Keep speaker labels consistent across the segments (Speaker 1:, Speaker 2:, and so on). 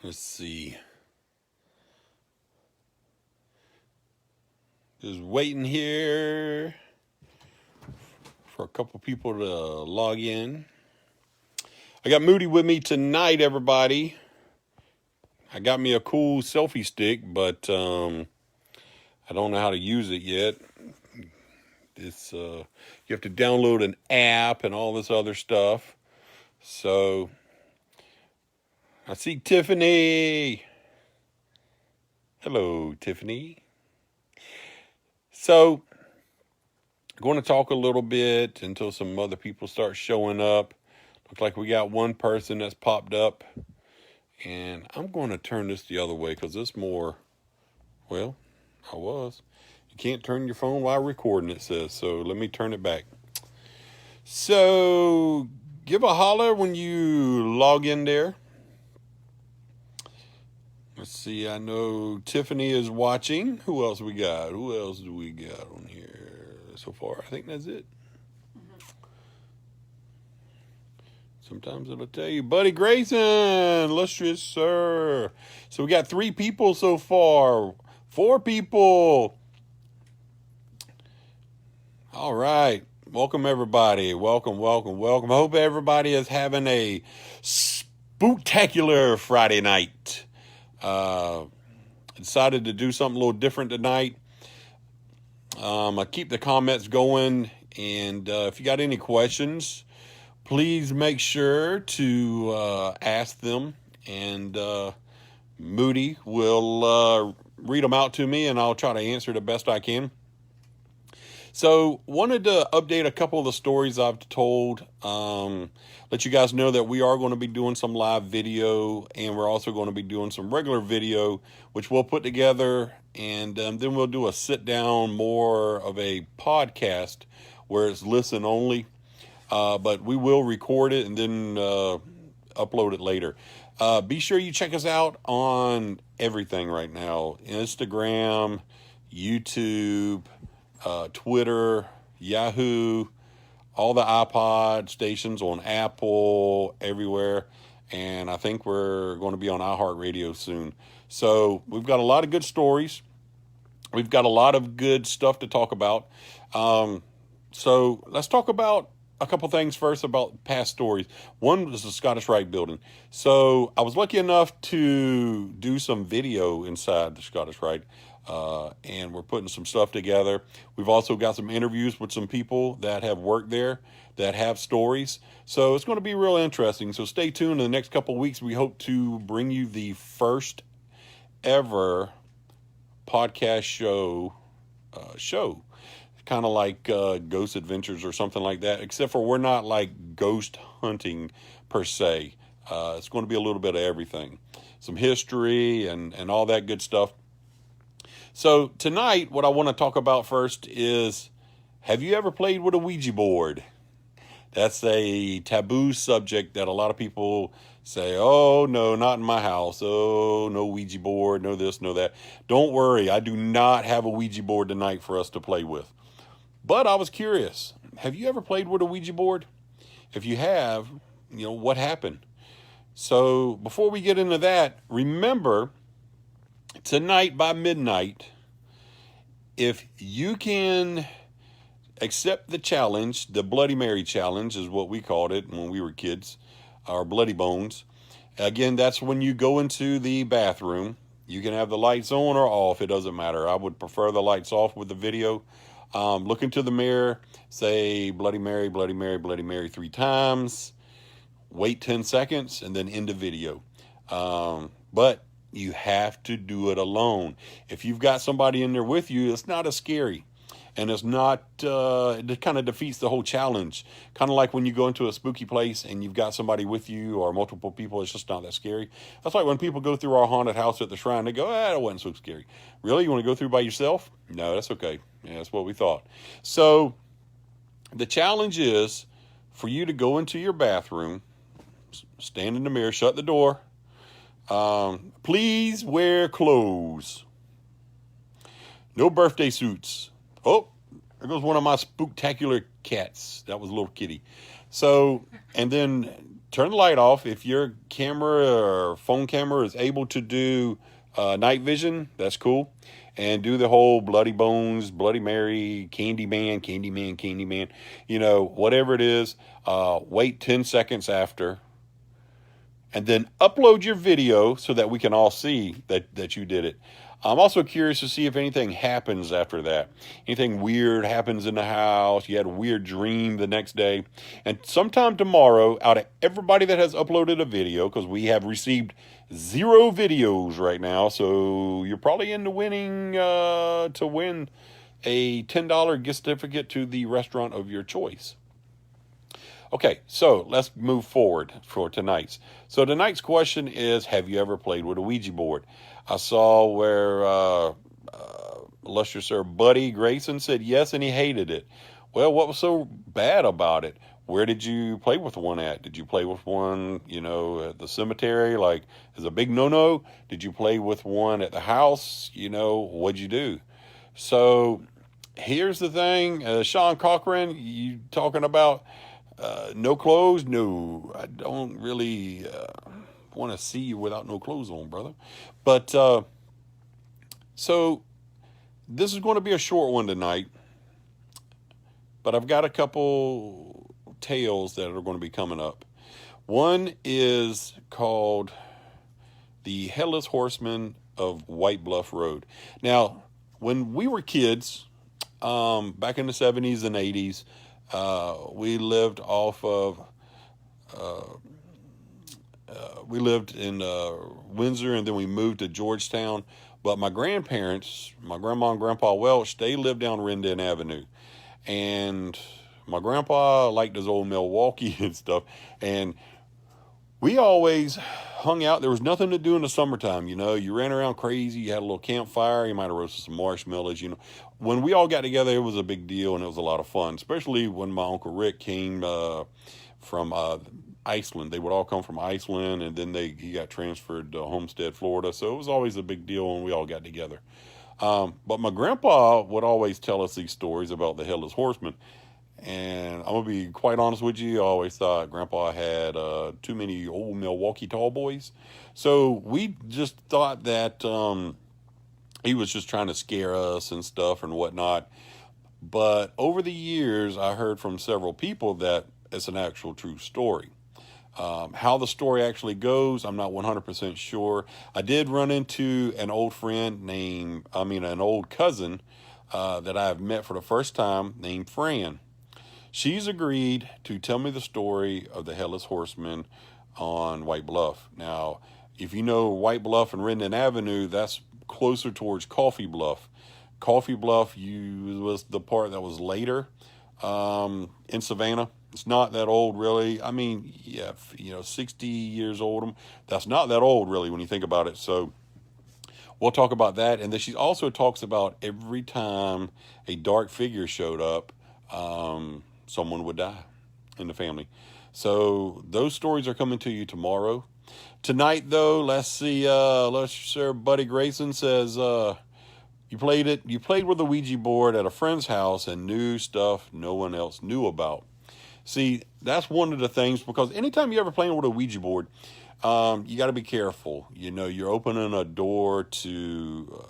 Speaker 1: Let's see. Just waiting here for a couple people to log in. I got Moody with me tonight, everybody. I got me a cool selfie stick, but I don't know how to use it yet. It's you have to download an app and all this other stuff. So I see Tiffany. Hello, Tiffany. So I'm going to talk a little bit until some other people start showing up. Looks like we got one person that's popped up. And I'm going to turn this the other way because it's more, well, You can't turn your phone while recording, it says. So let me turn it back. So give a holler when you log in there. Let's see, I know Tiffany is watching. Who else we got? Who else do we got on here so far? I think that's it. Sometimes it'll tell you, Buddy Grayson, illustrious sir. So we got 3 people so far. 4 people. All right. Welcome, everybody. Welcome. I hope everybody is having a spooktacular Friday night. Decided to do something a little different tonight. I keep the comments going, and if you got any questions, please make sure to ask them, and Moody will read them out to me, and I'll try to answer the best I can. So, wanted to update a couple of the stories I've told. Let you guys know that we are going to be doing some live video, and we're also going to be doing some regular video, which we'll put together, and then we'll do a sit down, more of a podcast where it's listen only. But we will record it and then upload it later. Be sure you check us out on everything right now. Instagram, YouTube, Twitter, Yahoo, all the iPod stations on Apple, everywhere. And I think we're going to be on iHeartRadio soon. So we've got a lot of good stories. We've got a lot of good stuff to talk about. So let's talk about a couple things first about past stories. One was the Scottish Rite building. So I was lucky enough to do some video inside the Scottish Rite, and we're putting some stuff together. We've also got some interviews with some people that have worked there that have stories. So it's going to be real interesting. So stay tuned. In the next couple of weeks, we hope to bring you the first ever podcast show. Kind of like Ghost Adventures or something like that, except for we're not like ghost hunting per se. It's going to be a little bit of everything, some history and all that good stuff. So tonight, what I want to talk about first is, have you ever played with a Ouija board? That's a taboo subject that a lot of people say, oh, no, not in my house. Oh, no Ouija board, no this, no that. Don't worry, I do not have a Ouija board tonight for us to play with. But I was curious, have you ever played with a Ouija board? If you have, what happened? So before we get into that, remember, tonight by midnight, if you can accept the challenge, the Bloody Mary challenge is what we called it when we were kids, our Bloody Bones. Again, that's when you go into the bathroom. You can have the lights on or off, it doesn't matter. I would prefer the lights off with the video. Look into the mirror, say Bloody Mary, Bloody Mary, Bloody Mary 3 times, wait 10 seconds, and then end the video. But you have to do it alone. If you've got somebody in there with you, it's not as scary. And it's not, it kind of defeats the whole challenge. Kind of like when you go into a spooky place and you've got somebody with you or multiple people, it's just not that scary. That's like when people go through our haunted house at the shrine, they go, that wasn't so scary. Really? You want to go through by yourself? No, that's okay. Yeah, that's what we thought. So the challenge is for you to go into your bathroom, stand in the mirror, shut the door. Please wear clothes. No birthday suits. Oh, there goes one of my spooktacular cats. That was a little kitty. So, and then turn the light off. If your camera or phone camera is able to do night vision, that's cool. And do the whole Bloody Bones, Bloody Mary, Candyman, whatever it is. Wait 10 seconds after. And then upload your video so that we can all see that you did it. I'm also curious to see if anything happens after that. Anything weird happens in the house. You had a weird dream the next day. And sometime tomorrow, out of everybody that has uploaded a video, because we have received 0 videos right now, so you're probably in the winning to win a $10 gift certificate to the restaurant of your choice. Okay, so let's move forward for tonight's. So tonight's question is, have you ever played with a Ouija board? I saw where illustrious Sir Buddy Grayson said yes, and he hated it. Well, what was so bad about it? Where did you play with one at? Did you play with one, at the cemetery, like as a big no-no? Did you play with one at the house? What'd you do? So here's the thing, Sean Cochran, you talking about no clothes? No, I don't really want to see you without no clothes on, brother. But so this is going to be a short one tonight, but I've got a couple tales that are going to be coming up. One is called The Headless Horseman of White Bluff Road. Now, when we were kids, back in the 70s and 80s, we lived off of, we lived in Windsor, and then we moved to Georgetown. But my grandparents, my grandma and grandpa Welch, they lived down Rendon Avenue. And my grandpa liked his old Milwaukee and stuff. And we always hung out. There was nothing to do in the summertime. You ran around crazy. You had a little campfire. You might have roasted some marshmallows. When we all got together, it was a big deal, and it was a lot of fun, especially when my Uncle Rick came from Iceland. They would all come from Iceland, and then he got transferred to Homestead, Florida. So it was always a big deal when we all got together. But my grandpa would always tell us these stories about the Headless Horseman. And I'm going to be quite honest with you, I always thought Grandpa had too many old Milwaukee tall boys. So we just thought that he was just trying to scare us and stuff and whatnot. But over the years, I heard from several people that it's an actual true story. How the story actually goes, I'm not 100% sure. I did run into an old friend an old cousin that I have met for the first time named Fran. She's agreed to tell me the story of the Headless Horseman on White Bluff. Now, if you know White Bluff and Rendon Avenue, that's closer towards Coffee Bluff. Coffee Bluff was the part that was later in Savannah. It's not that old, really. 60 years old. That's not that old, really, when you think about it. So we'll talk about that. And then she also talks about every time a dark figure showed up, someone would die in the family. So those stories are coming to you tomorrow. Tonight, though, let's see. Sir Buddy Grayson says, you played with a Ouija board at a friend's house and knew stuff no one else knew about. See, that's one of the things, because anytime you're ever playing with a Ouija board, you got to be careful. You're opening a door to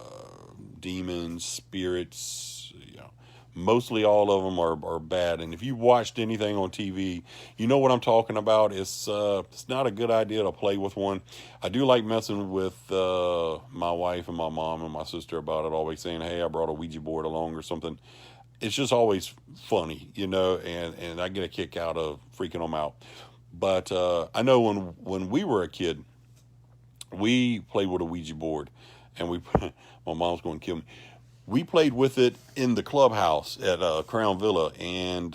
Speaker 1: demons, spirits. Mostly all of them are bad. And if you've watched anything on TV, you know what I'm talking about. It's not a good idea to play with one. I do like messing with my wife and my mom and my sister about it, always saying, hey, I brought a Ouija board along or something. It's just always funny, and I get a kick out of freaking them out. But I know when we were a kid, we played with a Ouija board, and my mom's going to kill me. We played with it in the clubhouse at Crown Villa, and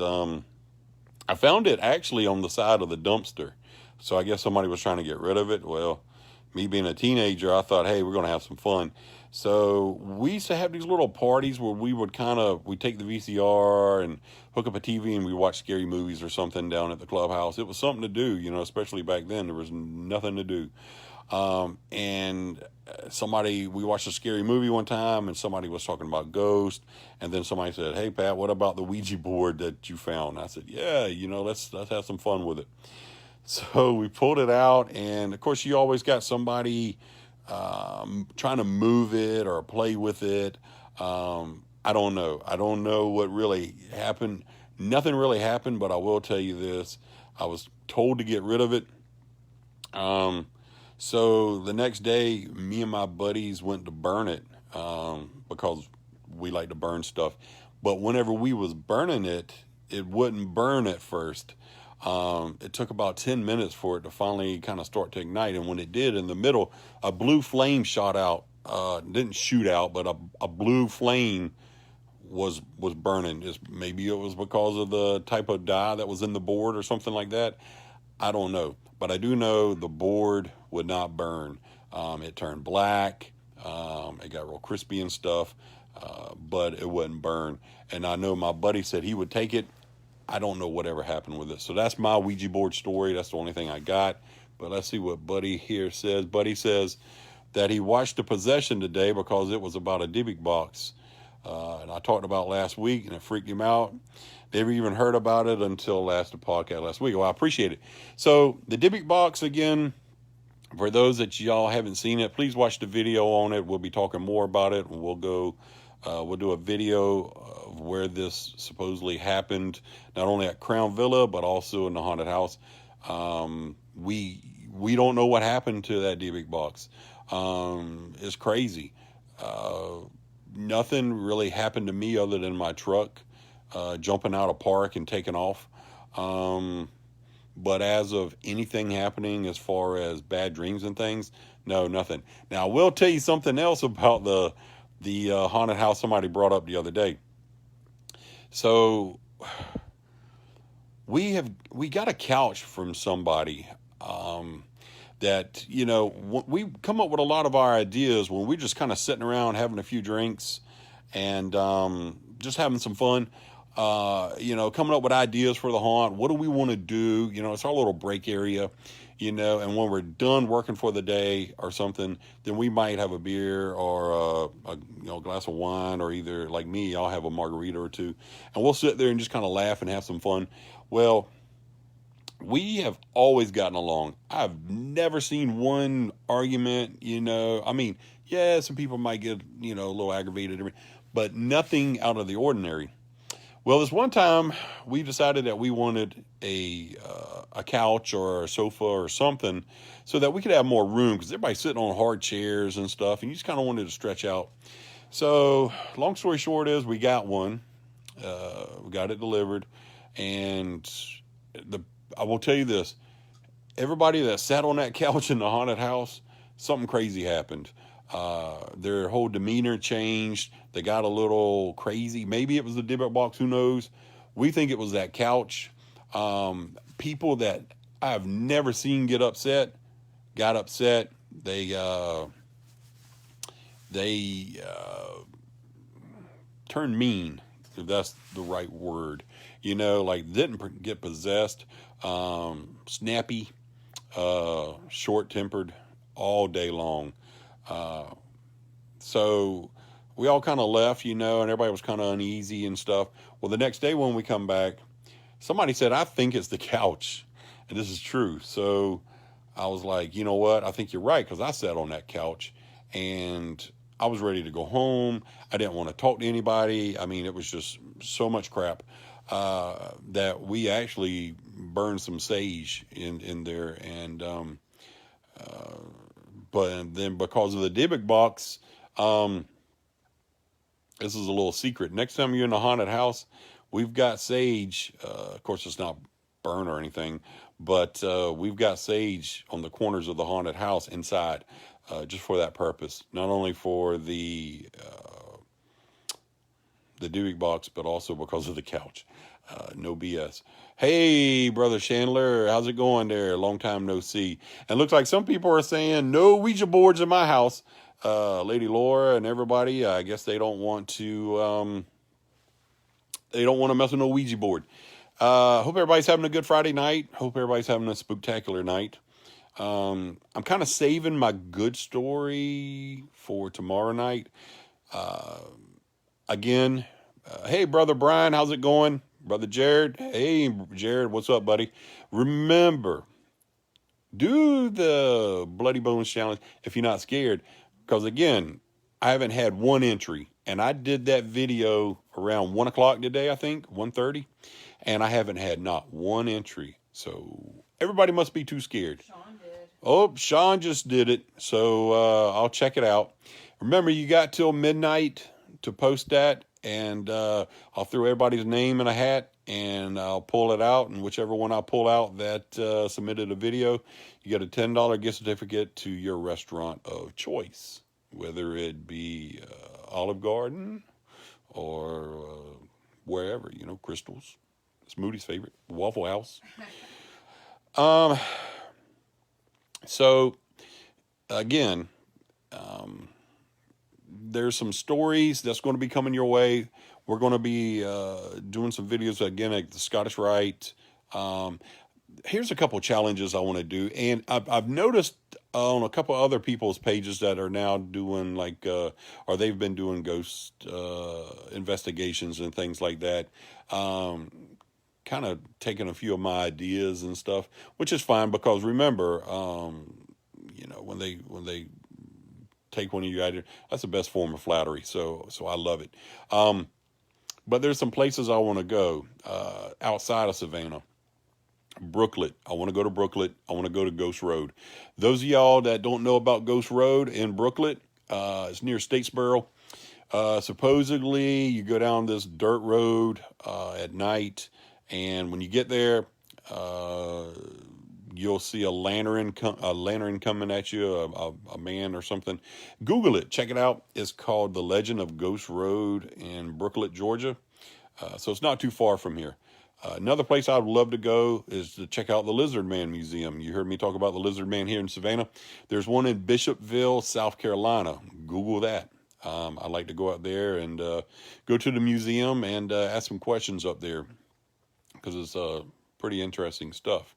Speaker 1: I found it actually on the side of the dumpster. So I guess somebody was trying to get rid of it. Well, me being a teenager, I thought, hey, we're going to have some fun. So we used to have these little parties where we would we'd take the VCR and hook up a TV and we watch scary movies or something down at the clubhouse. It was something to do, especially back then. There was nothing to do. We watched a scary movie one time and somebody was talking about ghosts, and then somebody said, hey Pat, what about the Ouija board that you found? I said, yeah, let's have some fun with it. So we pulled it out, and of course, you always got somebody trying to move it or play with it. I don't know. I don't know what really happened. Nothing really happened, but I will tell you this. I was told to get rid of it. Um, so the next day, me and my buddies went to burn it because we like to burn stuff. But whenever we was burning it, it wouldn't burn at first. It took about 10 minutes for it to finally kind of start to ignite. And when it did, in the middle, a blue flame shot out. Didn't shoot out, but a blue flame was burning. Maybe it was because of the type of dye that was in the board or something like that. I don't know, but I do know the board would not burn. It turned black. It got real crispy and stuff, but it wouldn't burn. And I know my buddy said he would take it. I don't know whatever happened with it. So that's my Ouija board story. That's the only thing I got. But let's see what Buddy here says. Buddy says that he watched The Possession today because it was about a Dybbuk box. And I talked about last week, and it freaked him out. Never even heard about it until the podcast last week. Well, I appreciate it. So the Dybbuk box, again, for those that y'all haven't seen it, please watch the video on it. We'll be talking more about it, and we'll do a video of where this supposedly happened, not only at Crown Villa, but also in the haunted house. We don't know what happened to that Dybbuk box. It's crazy. Nothing really happened to me other than my truck jumping out of park and taking off. But as of anything happening as far as bad dreams and things, no, nothing. Now, I will tell you something else about the haunted house somebody brought up the other day. So we got a couch from somebody that, we come up with a lot of our ideas when we're just kind of sitting around having a few drinks and just having some fun. Coming up with ideas for the haunt. What do we want to do? It's our little break area, and when we're done working for the day or something, then we might have a beer or a glass of wine, or either, like me, I'll have a margarita or two, and we'll sit there and just kind of laugh and have some fun. Well, we have always gotten along. I've never seen one argument, I mean, yeah, some people might get, a little aggravated, but nothing out of the ordinary. Well, this one time we decided that we wanted a couch or a sofa or something so that we could have more room, because everybody's sitting on hard chairs and stuff, and you just kind of wanted to stretch out. So long story short is we got one. We got it delivered, and I will tell you this. Everybody that sat on that couch in the haunted house, something crazy happened. Their whole demeanor changed. They got a little crazy. Maybe it was the Dybbuk box. Who knows? We think it was that couch. People that I've never seen get upset got upset. They turned mean, if that's the right word. Like didn't get possessed. Snappy, short-tempered all day long. So we all kind of left, and everybody was kind of uneasy and stuff. Well, the next day when we come back, somebody said, I think it's the couch. And this is true. So I was like, you know what? I think you're right, because I sat on that couch and I was ready to go home. I didn't want to talk to anybody. I mean, it was just so much crap that we actually burned some sage in there. And but then because of the Dybbuk box, this is a little secret. Next time you're in a haunted house, we've got sage. Of course, it's not burn or anything, but we've got sage on the corners of the haunted house inside, just for that purpose. Not only for the Dybbuk box, but also because of the couch. No BS. Hey, Brother Chandler, how's it going there? Long time no see. And looks like some people are saying no Ouija boards in my house. Lady Laura and everybody, I guess they don't want to mess with no Ouija board. Hope everybody's having a good Friday night. Hope everybody's having a spooktacular night. I'm kind of saving my good story for tomorrow night. Again, hey, Brother Brian, how's it going? Brother Jared, hey, Jared, what's up, buddy? Remember, do the Bloody Bones Challenge if you're not scared. Because again, I haven't had one entry. And I did that video around 1 o'clock today, I think, 1:30. And I haven't had not one entry. So everybody must be too scared.
Speaker 2: Sean did.
Speaker 1: Oh, Sean just did it. So I'll check it out. Remember, you got till midnight to post that. And I'll throw everybody's name in a hat and I'll pull it out. And whichever one I pull out that submitted a video, you get a $10 gift certificate to your restaurant of choice, whether it be Olive Garden or wherever, you know, Crystal's. It's Moody's favorite, Waffle House. So, again, there's some stories that's going to be coming your way. We're going to be doing some videos again at the Scottish Rite. Here's a couple challenges I want to do, and I've noticed on a couple other people's pages that are now doing like, or they've been doing ghost investigations and things like that. Kind of taking a few of my ideas and stuff, which is fine because remember, you know, when they take one of your ideas, that's the best form of flattery. So I love it. But there's some places I want to go outside of Savannah. Brooklet. I want to go to Brooklet. I want to go to Ghost Road. Those of y'all that don't know about Ghost Road in Brooklet, it's near Statesboro. Supposedly, you go down this dirt road at night, and when you get there, you'll see a lantern coming at you, a man or something. Google it. Check it out. It's called The Legend of Ghost Road in Brooklet, Georgia. So it's not too far from here. Another place I would love to go is to check out the Lizard Man Museum. You heard me talk about the Lizard Man here in Savannah. There's one in Bishopville, South Carolina. Google that. I like to go out there and go to the museum and ask some questions up there because it's pretty interesting stuff.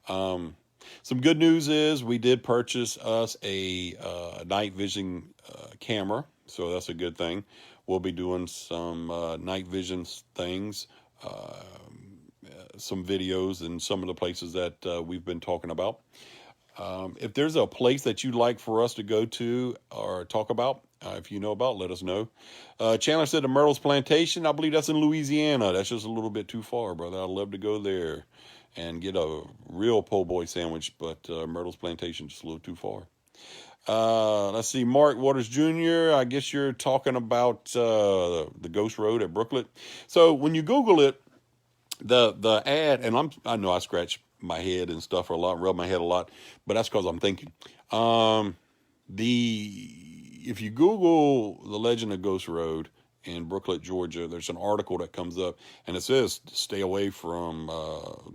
Speaker 1: Some good news is we did purchase us a night vision camera, so that's a good thing. We'll be doing some night vision things, some videos in some of the places that we've been talking about. If there's a place that you'd like for us to go to or talk about, if you know about, let us know. Chandler said the Myrtle's Plantation. I believe that's in Louisiana. That's just a little bit too far, brother. I'd love to go there and get a real po' boy sandwich, but Myrtle's Plantation just a little too far. Let's see, Mark Waters Jr., I guess you're talking about the Ghost Road at Brooklet. So when you Google it, the ad, and I know I scratch my head and stuff a lot, rub my head a lot, but that's because I'm thinking. If you Google The Legend of Ghost Road in Brooklet, Georgia, there's an article that comes up, and it says stay away from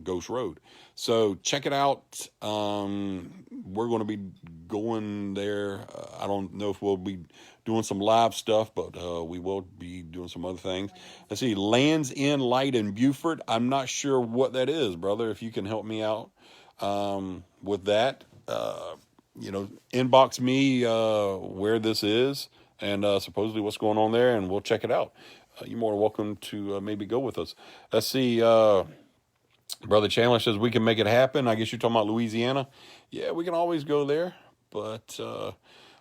Speaker 1: Ghost Road. So check it out. We're going to be going there. I don't know if we'll be doing some live stuff, but we will be doing some other things. Let's see, Lands End Light in Beaufort. I'm not sure what that is, brother. If you can help me out with that, you know, inbox me where this is and supposedly what's going on there, and we'll check it out. You're more than welcome to maybe go with us. Let's see. Brother Chandler says we can make it happen. I guess you're talking about Louisiana. Yeah, we can always go there. But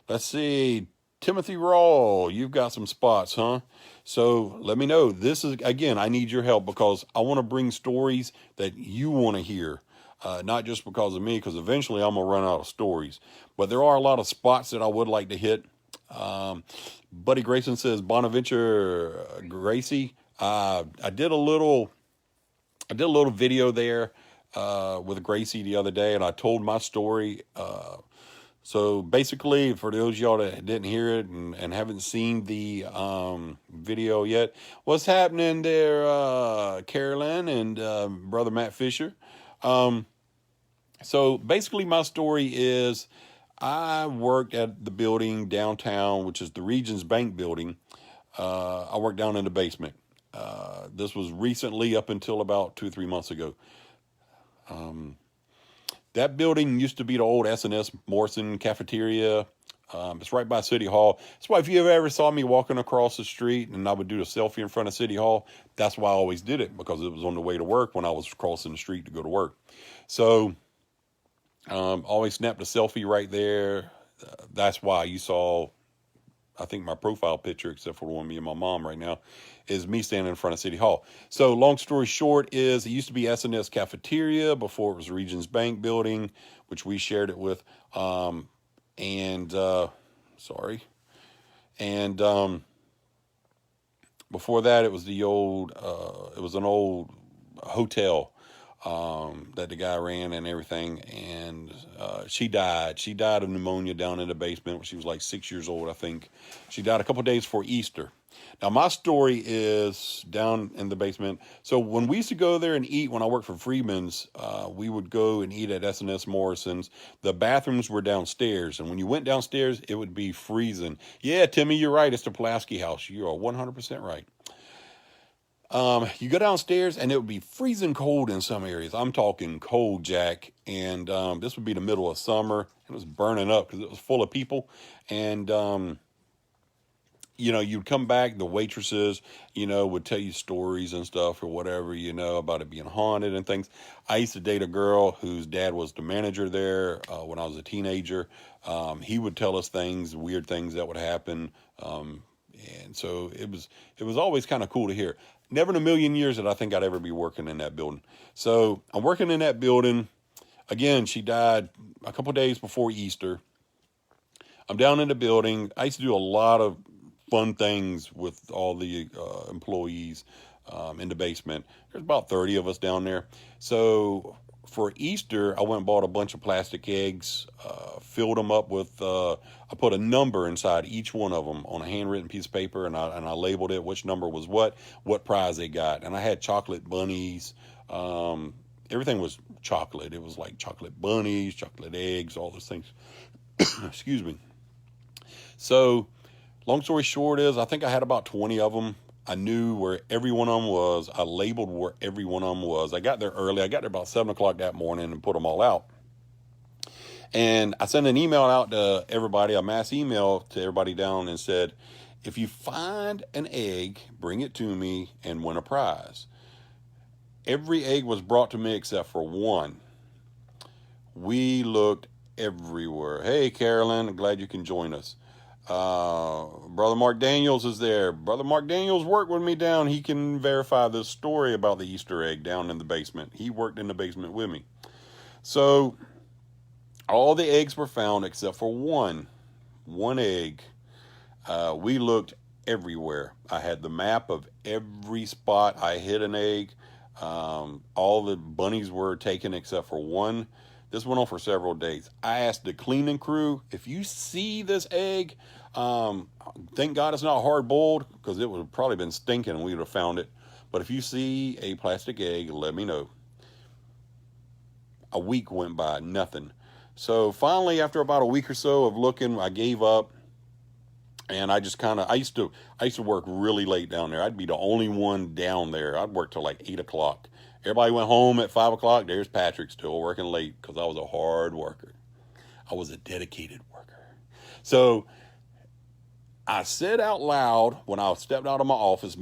Speaker 1: let's see. Timothy Raw, you've got some spots, huh? So let me know. This is, again, I need your help because I want to bring stories that you want to hear. Not just because of me, because eventually I'm going to run out of stories. But there are a lot of spots that I would like to hit. Buddy Grayson says, Bonaventure Gracie. I did a little video there with Gracie the other day, and I told my story. So basically, for those of y'all that didn't hear it and haven't seen the video yet, what's happening there, Carolyn and Brother Matt Fisher? So basically, my story is I worked at the building downtown, which is the Regions Bank building. I worked down in the basement. This was recently up until about 2 or 3 months ago. That building used to be the old S&S Morrison cafeteria. It's right by City Hall. That's why if you ever saw me walking across the street and I would do a selfie in front of City Hall, that's why I always did it, because it was on the way to work when I was crossing the street to go to work. So Always snapped a selfie right there. That's why you saw, I think, my profile picture, except for the one me and my mom right now, is me standing in front of City Hall. So long story short is it used to be S&S Cafeteria before it was Regions Bank building, which we shared it with. And sorry. And before that, it was it was an old hotel that the guy ran and everything. And she died. She died of pneumonia down in the basement when she was like 6 years old, I think. She died a couple days before Easter. Now, my story is down in the basement. So when we used to go there and eat, when I worked for Freeman's, we would go and eat at S&S Morrison's. The bathrooms were downstairs. And when you went downstairs, it would be freezing. Yeah, Timmy, you're right. It's the Pulaski House. You are 100% right. You go downstairs and it would be freezing cold in some areas. I'm talking cold, Jack. And this would be the middle of summer. It was burning up because it was full of people. And you'd come back, the waitresses, would tell you stories and stuff or whatever, about it being haunted and things. I used to date a girl whose dad was the manager there when I was a teenager. He would tell us things, weird things that would happen. And so it was always kind of cool to hear. Never in a million years that I think I'd ever be working in that building. So I'm working in that building. Again, she died a couple days before Easter. I'm down in the building. I used to do a lot of fun things with all the employees in the basement. There's about 30 of us down there. So for Easter, I went and bought a bunch of plastic eggs, filled them up with, I put a number inside each one of them on a handwritten piece of paper, and I labeled it, which number was what prize they got. And I had chocolate bunnies. Everything was chocolate. It was like chocolate bunnies, chocolate eggs, all those things. Excuse me. So long story short is I think I had about 20 of them. I knew where every one of them was. I labeled where every one of them was. I got there early. I got there about 7 o'clock that morning and put them all out. And I sent an email out to everybody, a mass email to everybody down, and said, if you find an egg, bring it to me and win a prize. Every egg was brought to me except for one. We looked everywhere. Hey, Carolyn, I'm glad you can join us. Brother Mark Daniels is there. Brother Mark Daniels worked with me down. He can verify this story about the Easter egg down in the basement. He worked in the basement with me. So all the eggs were found except for one egg. We looked everywhere. I had the map of every spot I hid an egg. All the bunnies were taken except for one. This went on for several days. I asked the cleaning crew, if you see this egg, thank God it's not hard boiled, because it would have probably been stinking and we would have found it. But if you see a plastic egg, let me know. A week went by, nothing. So finally, after about a week or so of looking, I gave up. And I just I used to work really late down there. I'd be the only one down there. I'd work till like 8 o'clock. Everybody went home at 5 o'clock. There's Patrick still working late because I was a hard worker. I was a dedicated worker. So I said out loud when I stepped out of my office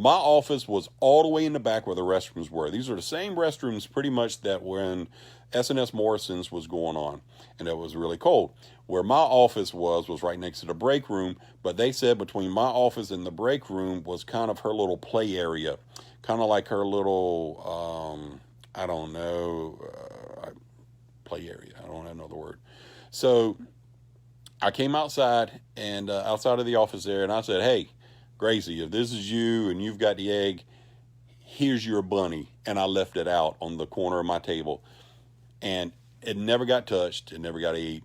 Speaker 1: was all the way in the back where the restrooms were. These are the same restrooms pretty much that when S&S Morrison's was going on, and it was really cold. Where my office was right next to the break room, but they said between my office and the break room was kind of her little play area, kind of like her little, I don't know, play area. I don't have another word. So I came outside and outside of the office there, and I said, hey, Gracie, if this is you and you've got the egg, here's your bunny. And I left it out on the corner of my table. And it never got touched. It never got ate,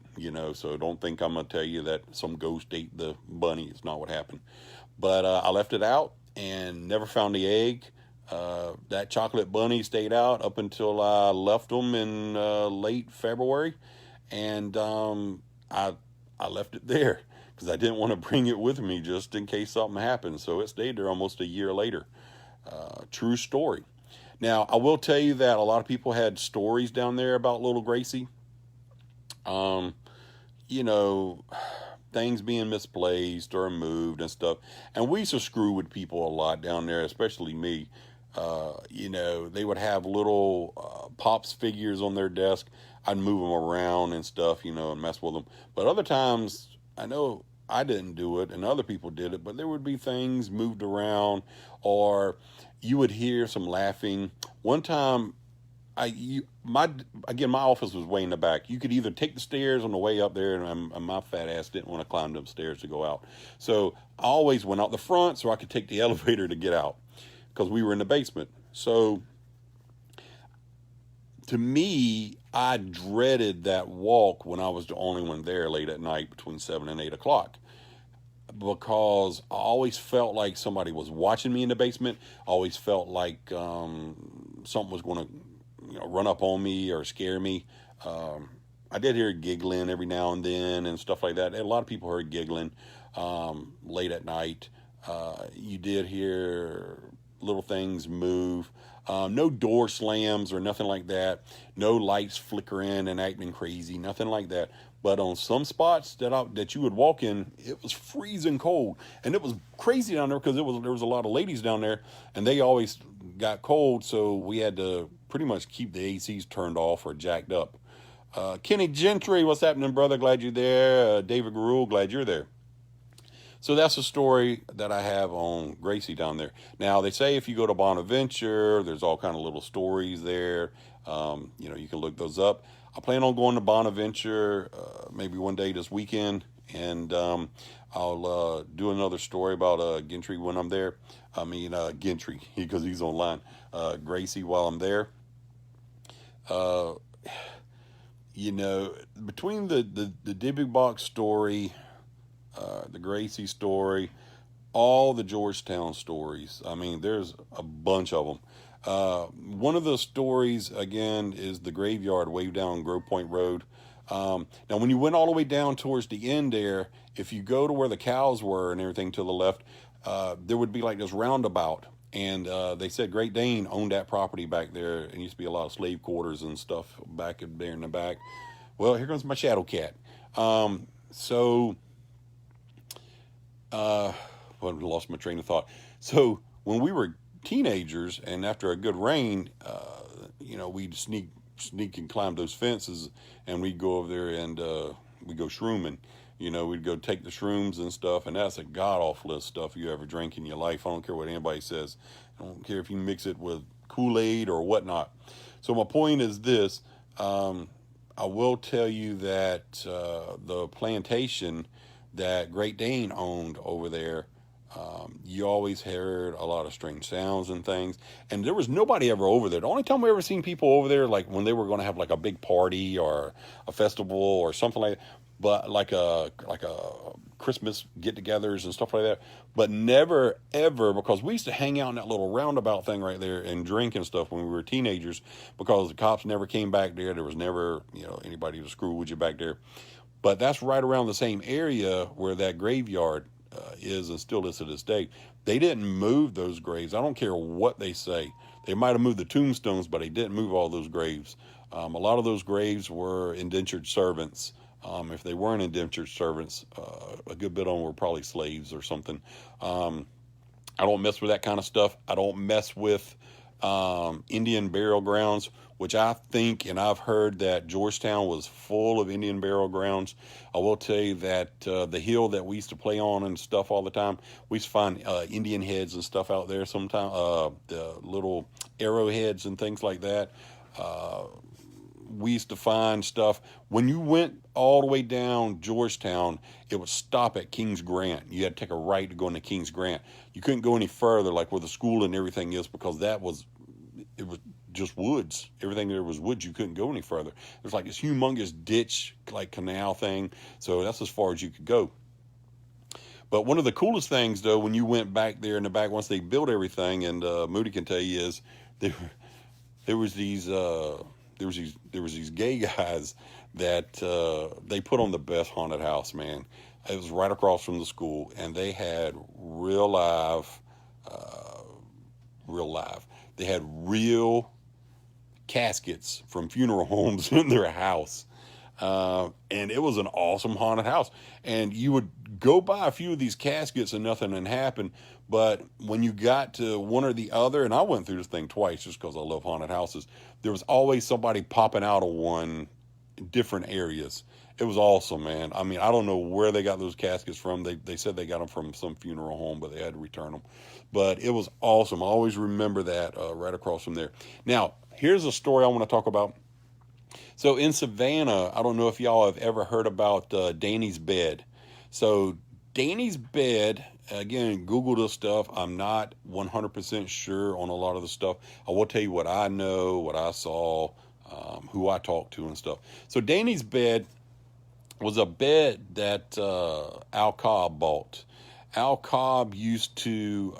Speaker 1: so don't think I'm going to tell you that some ghost ate the bunny. It's not what happened. But I left it out and never found the egg. That chocolate bunny stayed out up until I left them in late February. And I left it there because I didn't want to bring it with me just in case something happened. So it stayed there almost a year later. True story. Now, I will tell you that a lot of people had stories down there about little Gracie. Things being misplaced or moved and stuff. And we used to screw with people a lot down there, especially me. They would have little Pops figures on their desk. I'd move them around and stuff, and mess with them. But other times, I know I didn't do it and other people did it, but there would be things moved around, or you would hear some laughing. One time, my office was way in the back. You could either take the stairs on the way up there, and my fat ass didn't want to climb them stairs to go out. So I always went out the front so I could take the elevator to get out, because we were in the basement. So to me, I dreaded that walk when I was the only one there late at night between 7 and 8 o'clock, because I always felt like somebody was watching me in the basement. I always felt like something was going to run up on me or scare me. I did hear giggling every now and then and stuff like that. And a lot of people heard giggling late at night. You did hear little things move. No door slams or nothing like that. No lights flickering and acting crazy. Nothing like that. But on some spots that you would walk in, it was freezing cold, and it was crazy down there because there was a lot of ladies down there, and they always got cold, so we had to pretty much keep the ACs turned off or jacked up. Kenny Gentry, what's happening, brother? Glad you're there. David Garul, glad you're there. So that's a story that I have on Gracie down there. Now, they say if you go to Bonaventure, there's all kind of little stories there. You can look those up. I plan on going to Bonaventure maybe one day this weekend, and I'll do another story about Gentry when I'm there. Gentry, because he's online. Gracie while I'm there. Between the Dibby Box story, the Gracie story, all the Georgetown stories. There's a bunch of them. One of the stories, again, is the graveyard way down Grove Point Road. Now, when you went all the way down towards the end there, if you go to where the cows were and everything to the left, there would be like this roundabout. And they said Great Dane owned that property back there, and used to be a lot of slave quarters and stuff back there in the back. Well, here comes my shadow cat. Lost my train of thought. So when we were teenagers, and after a good rain, we'd sneak and climb those fences, and we'd go over there and we'd go shrooming. We'd go take the shrooms and stuff, and that's the god-awfulest stuff you ever drink in your life. I don't care what anybody says. I don't care if you mix it with Kool-Aid or whatnot. So my point is this. I will tell you that the plantation that Great Dane owned over there, you always heard a lot of strange sounds and things, and there was nobody ever over there. The only time we ever seen people over there, like when they were going to have like a big party or a festival or something like that, but like a Christmas get-togethers and stuff like that, but never ever, because we used to hang out in that little roundabout thing right there and drink and stuff when we were teenagers, because the cops never came back there. There was never anybody to screw with you back there. But that's right around the same area where that graveyard is and still is to this day. They didn't move those graves. I don't care what they say. They might have moved the tombstones, but they didn't move all those graves. A lot of those graves were indentured servants. If they weren't indentured servants, a good bit of them were probably slaves or something. I don't mess with that kind of stuff. I don't mess with Indian burial grounds, which I think, and I've heard that Georgetown was full of Indian burial grounds. I will tell you that the hill that we used to play on and stuff all the time, we used to find Indian heads and stuff out there sometimes, the little arrowheads and things like that. We used to find stuff. When you went all the way down Georgetown, it would stop at King's Grant. You had to take a right to go into King's Grant. You couldn't go any further, like where the school and everything is, because it was just woods. Everything there was woods. You couldn't go any further. There's like this humongous ditch, like canal thing. So that's as far as you could go. But one of the coolest things, though, when you went back there in the back, once they built everything, and Moody can tell you, is there was these gay guys that they put on the best haunted house, man. It was right across from the school, and they had real live. They had real caskets from funeral homes in their house. And it was an awesome haunted house. And you would go by a few of these caskets and nothing had happened. But when you got to one or the other, and I went through this thing twice just because I love haunted houses, there was always somebody popping out of one different areas. It was awesome, man. I mean, I don't know where they got those caskets from. They said they got them from some funeral home, but they had to return them. But it was awesome. I always remember that right across from there. Now, here's a story I want to talk about. So in Savannah, I don't know if y'all have ever heard about Danny's Bed. So Danny's Bed, again, Google this stuff. I'm not 100% sure on a lot of the stuff. I will tell you what I know, what I saw, who I talked to and stuff. So Danny's Bed was a bed that Al Cobb bought. Al Cobb used to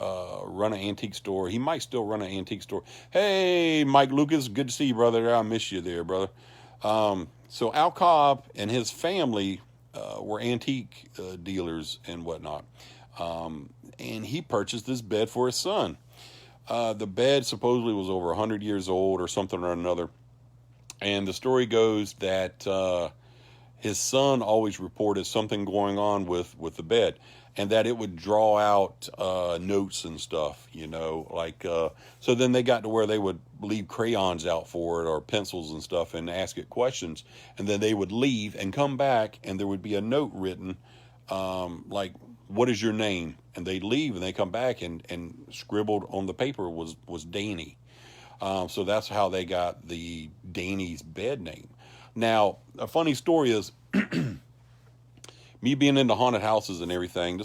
Speaker 1: run an antique store. He might still run an antique store. Hey, Mike Lucas, good to see you, brother. I miss you there, brother. So Al Cobb and his family were antique dealers and whatnot. And he purchased this bed for his son. The bed supposedly was over 100 years old or something or another. And the story goes that his son always reported something going on with the bed, and that it would draw out notes and stuff, you know, like, so then they got to where they would leave crayons out for it or pencils and stuff and ask it questions. And then they would leave and come back and there would be a note written, like, what is your name? And they'd leave and they come back and scribbled on the paper was Danny. So that's how they got the Danny's Bed name. Now, a funny story is me being into haunted houses and everything.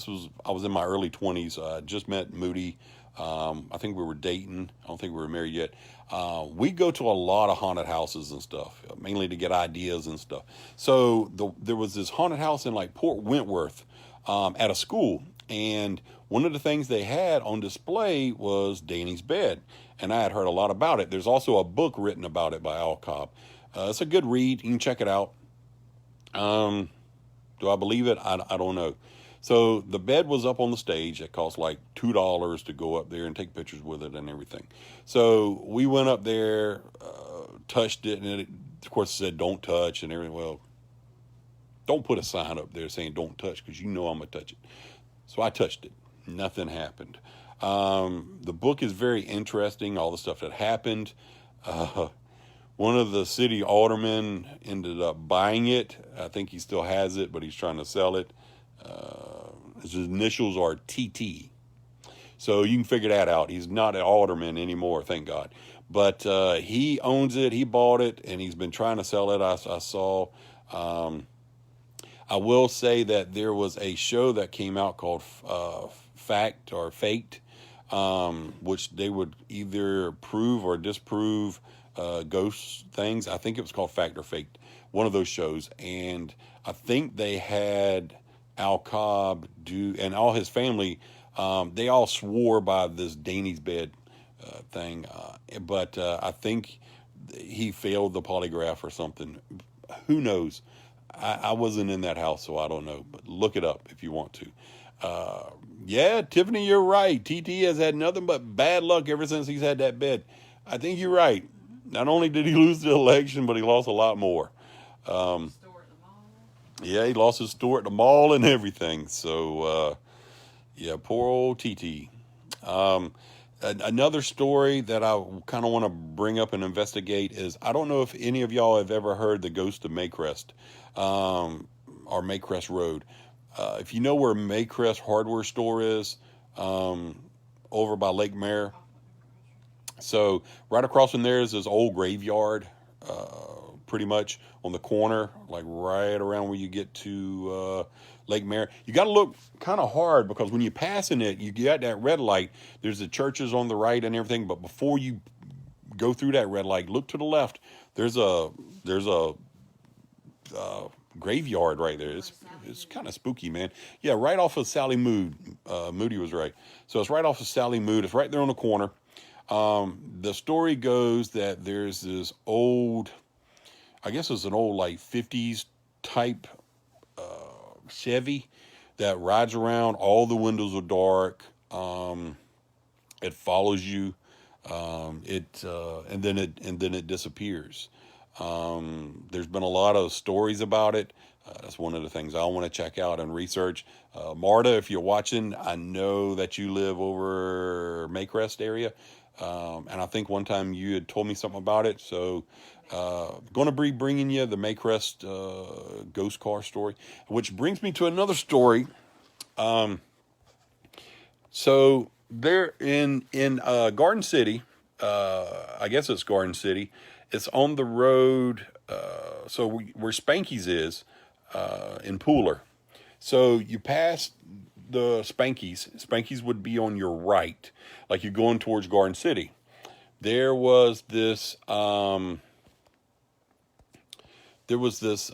Speaker 1: I was in my early 20s. I just met Moody. I think we were dating. I don't think we were married yet. We go to a lot of haunted houses and stuff, mainly to get ideas and stuff. So there was this haunted house in like Port Wentworth at a school. And one of the things they had on display was Danny's Bed. And I had heard a lot about it. There's also a book written about it by Al Cobb. It's a good read. You can check it out. Do I believe it? I don't know. So the bed was up on the stage. It cost like $2 to go up there and take pictures with it and everything. So we went up there, touched it, and it, of course, it said don't touch and everything. Well, don't put a sign up there saying don't touch because you know I'm going to touch it. So I touched it. Nothing happened. The book is very interesting, all the stuff that happened. One of the city aldermen ended up buying it. I think he still has it, but he's trying to sell it. His initials are TT. So you can figure that out. He's not an alderman anymore, thank God. But he owns it. He bought it, and he's been trying to sell it. I saw. I will say that there was a show that came out called Fact or Faked, which they would either prove or disprove ghost things. I think it was called Fact or Faked, one of those shows. And I think they had Al Cobb do, and all his family, they all swore by this Danny's Bed thing. But I think he failed the polygraph or something. Who knows? I wasn't in that house, so I don't know. But look it up if you want to. Yeah, Tiffany, you're right. TT has had nothing but bad luck ever since he's had that bed. I think you're right. Not only did he lose the election, but he lost a lot more. Yeah, he lost his store at the mall and everything. So, yeah, poor old TT. Another story that I kind of want to bring up and investigate is, I don't know if any of y'all have ever heard the ghost of Maycrest, or Maycrest Road. If you know where Maycrest hardware store is, over by Lake Mare. So right across from there is this old graveyard, pretty much on the corner, like right around where you get to Lake Mare. You got to look kind of hard because when you're passing it, you get that red light. There's the churches on the right and everything, but before you go through that red light, look to the left. There's a graveyard right there. It's kind of spooky, man. Yeah, right off of Sally Mood. Moody was right. So it's right off of Sally Mood. It's right there on the corner. The story goes that there's this old, I guess it's an old like 50s type Chevy that rides around. All the windows are dark. It follows you. And then it disappears. There's been a lot of stories about it. That's one of the things I want to check out and research. Marta, if you're watching, I know that you live over Maycrest area. And I think one time you had told me something about it. So, going to be bringing you the Maycrest ghost car story, which brings me to another story. So there in Garden City, I guess it's Garden City. It's on the road. Where Spanky's is in Pooler. So you pass the Spanky's. Spanky's would be on your right, like you're going towards Garden City. There was this. There was this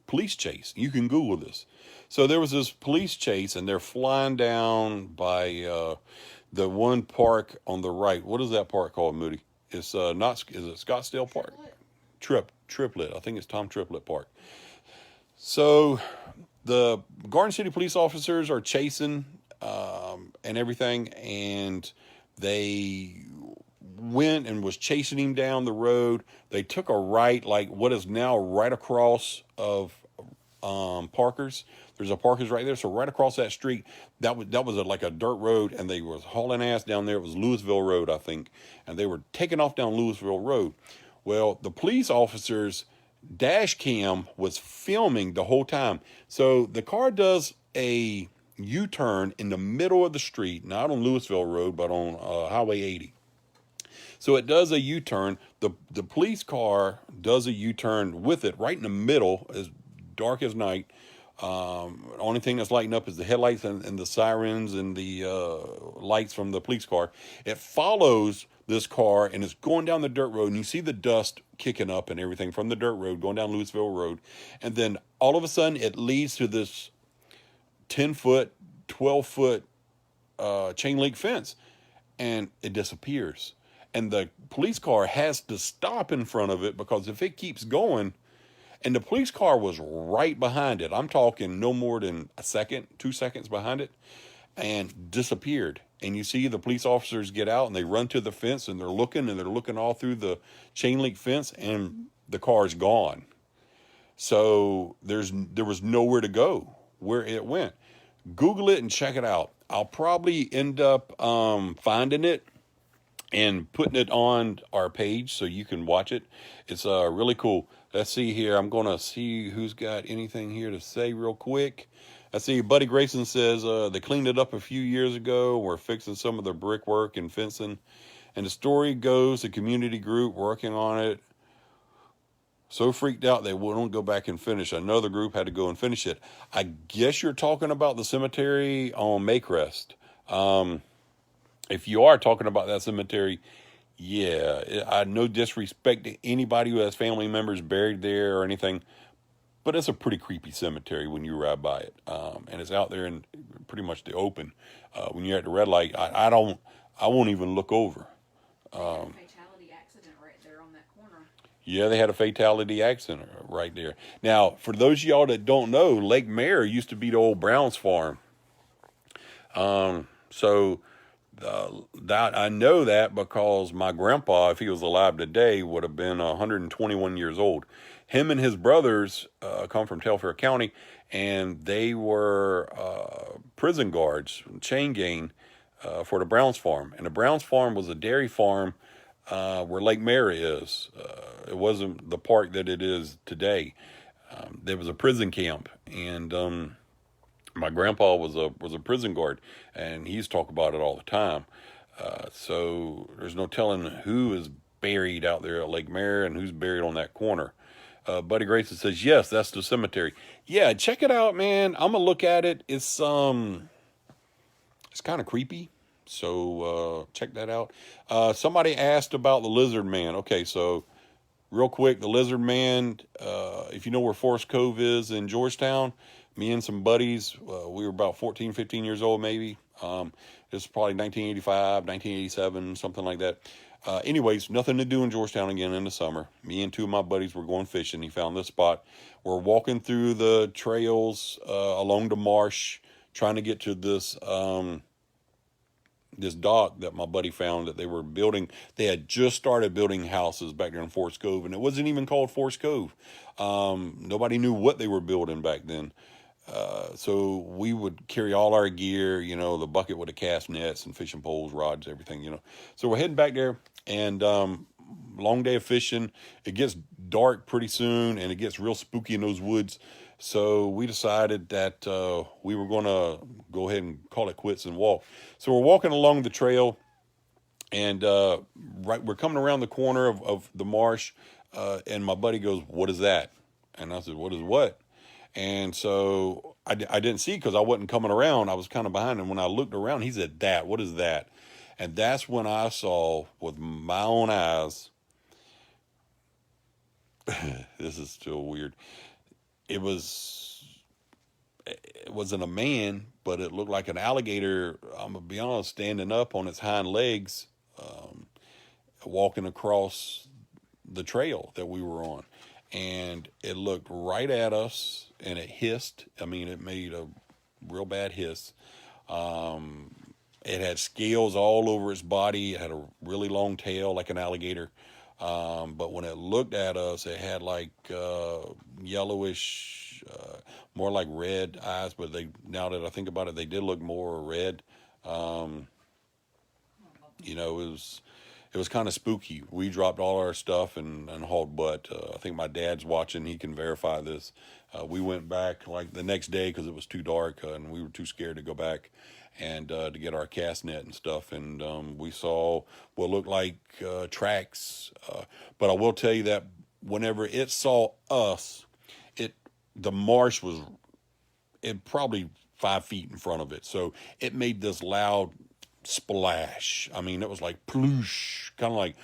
Speaker 1: police chase. You can Google this. So there was this police chase, and they're flying down by the one park on the right. What is that park called, Moody? It's not. Is it Scottsdale Park? Triplet. I think it's Tom Triplet Park. So the Garden City police officers are chasing and everything, and they went and was chasing him down the road. They took a right, like what is now right across of Parker's. There's a Parker's right there, so right across that street, that was like a dirt road, and they was hauling ass down there. It was Louisville Road, I think, and they were taking off down Louisville Road. Well, the police officers' dash cam was filming the whole time. So the car does a U-turn in the middle of the street, not on Louisville Road, but on Highway 80. So it does a U-turn. The police car does a U-turn with it right in the middle, as dark as night. Only thing that's lighting up is the headlights and the sirens and the lights from the police car. It follows this car, and it's going down the dirt road, and you see the dust kicking up and everything from the dirt road going down Louisville Road. And then all of a sudden it leads to this 10-foot, 12-foot chain link fence, and it disappears. And the police car has to stop in front of it, because if it keeps going, and the police car was right behind it, I'm talking no more than a second, 2 seconds behind it, and disappeared. And you see the police officers get out, and they run to the fence, and they're looking all through the chain link fence, and the car's gone. So there was nowhere to go where it went. Google it and check it out. I'll probably end up finding it and putting it on our page so you can watch it. It's really cool. Let's see here. I'm going to see who's got anything here to say real quick. I see Buddy Grayson says they cleaned it up a few years ago. We're fixing some of the brickwork and fencing. And the story goes, the community group working on it so freaked out they wouldn't go back and finish. Another group had to go and finish it. I guess you're talking about the cemetery on Maycrest. If you are talking about that cemetery, yeah, I no disrespect to anybody who has family members buried there or anything, but it's a pretty creepy cemetery when you ride by it. And it's out there in pretty much the open. When you're at the red light, I won't even look over.
Speaker 2: Fatality accident right there on that corner.
Speaker 1: Yeah, they had a fatality accident right there. Now, for those of y'all that don't know, Lake Mare used to be the old Browns farm. That I know that because my grandpa, if he was alive today, would have been 121 years old. Him and his brothers come from Telfair County, and they were prison guards, chain gang, for the Browns farm. And the Browns farm was a dairy farm where Lake Mare is. It wasn't the park that it is today. There was a prison camp, and my grandpa was a prison guard, and he used to talk about it all the time. So there's no telling who is buried out there at Lake Mare and who's buried on that corner. Buddy Grayson says, yes, that's the cemetery. Yeah, check it out, man. I'm gonna look at it. It's kind of creepy. So check that out. Somebody asked about the Lizard Man. Okay, so real quick, the Lizard Man, if you know where Forest Cove is in Georgetown, me and some buddies, we were about 14, 15 years old maybe. It's probably 1985, 1987, something like that. Anyways, nothing to do in Georgetown again in the summer. Me and two of my buddies were going fishing. He found this spot. We're walking through the trails along the marsh, trying to get to this this dock that my buddy found that they were building. They had just started building houses back there in Forest Cove, and it wasn't even called Forest Cove. Nobody knew what they were building back then. So we would carry all our gear, the bucket with the cast nets and fishing poles, rods, everything. So we're heading back there, and long day of fishing. It gets dark pretty soon, and it gets real spooky in those woods. So we decided that we were going to go ahead and call it quits and walk. So we're walking along the trail, and we're coming around the corner of the marsh, and my buddy goes, "What is that?" And I said, "What is what?" And so I didn't see because I wasn't coming around. I was kind of behind him. When I looked around, he said, "That, what is that?" And that's when I saw with my own eyes, this is still weird. It was, it wasn't a man, but it looked like an alligator. I'm going to be honest, standing up on its hind legs, walking across the trail that we were on. And it looked right at us, and it hissed. I mean, it made a real bad hiss. It had scales all over its body. It had a really long tail like an alligator. But when it looked at us, it had like yellowish, more like red eyes. But now that I think about it, they did look more red. It was kind of spooky. We dropped all our stuff and hauled butt. I think my dad's watching. He can verify this. We went back like the next day because it was too dark, and we were too scared to go back and to get our cast net and stuff. And we saw what looked like tracks. But I will tell you that whenever it saw us, the marsh was probably 5 feet in front of it. So it made this loud splash. I mean, it was like ploosh, kind of like,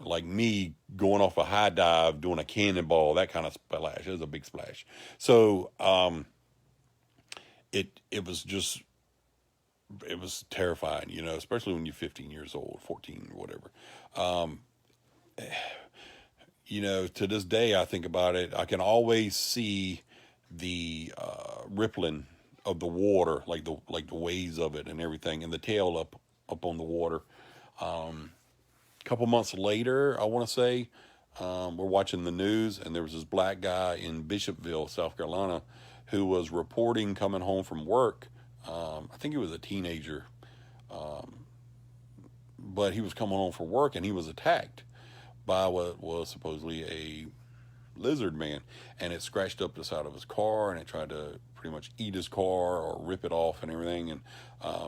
Speaker 1: like me going off a high dive, doing a cannonball, that kind of splash. It was a big splash. So, it was terrifying, especially when you're 15 years old, 14 or whatever. To this day, I think about it, I can always see the rippling of the water, like the waves of it and everything, and the tail up on the water. A couple months later, I want to say, we're watching the news, and there was this black guy in Bishopville, South Carolina, who was reporting coming home from work. I think he was a teenager, but he was coming home from work, and he was attacked by what was supposedly a lizard man, and it scratched up the side of his car, and it tried to pretty much eat his car or rip it off and everything. And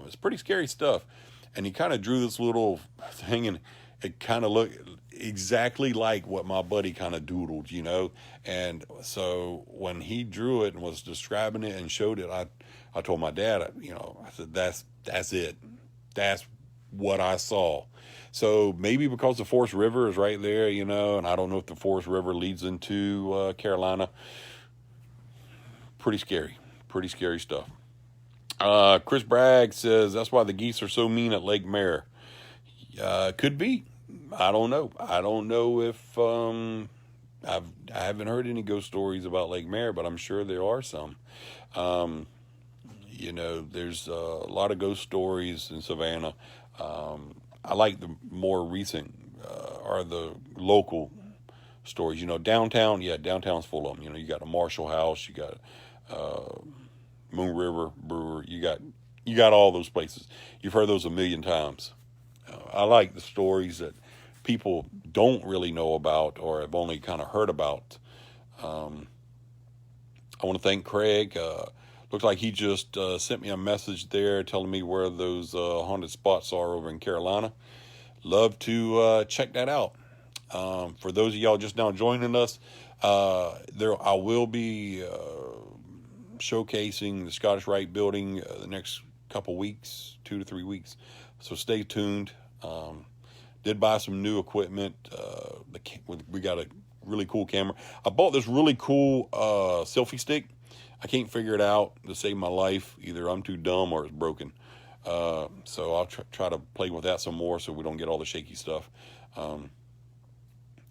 Speaker 1: it's pretty scary stuff. And he kind of drew this little thing, and it kind of looked exactly like what my buddy kind of doodled, And so when he drew it and was describing it and showed it, I told my dad, I said, that's it. That's what I saw. So maybe because the Forest River is right there, and I don't know if the Forest River leads into Carolina. Pretty scary stuff. Chris Bragg says that's why the geese are so mean at Lake Mare. Could be. I don't know. I don't know if I haven't heard any ghost stories about Lake Mare, but I'm sure there are some. There's a lot of ghost stories in Savannah. I like the more recent are the local stories. Downtown, downtown's full of them. You got a Marshall House, you got Moon River Brewer, you got all those places. You've heard those a million times. I like the stories that people don't really know about or have only kind of heard about. I want to thank Craig. Looks like he just sent me a message there telling me where those haunted spots are over in Carolina. Love to check that out. For those of y'all just now joining us, I will be showcasing the Scottish Rite building the next couple weeks, 2 to 3 weeks. So stay tuned. Did buy some new equipment. We got a really cool camera. I bought this really cool selfie stick. I can't figure it out to save my life. Either I'm too dumb or it's broken. So I'll try to play with that some more so we don't get all the shaky stuff.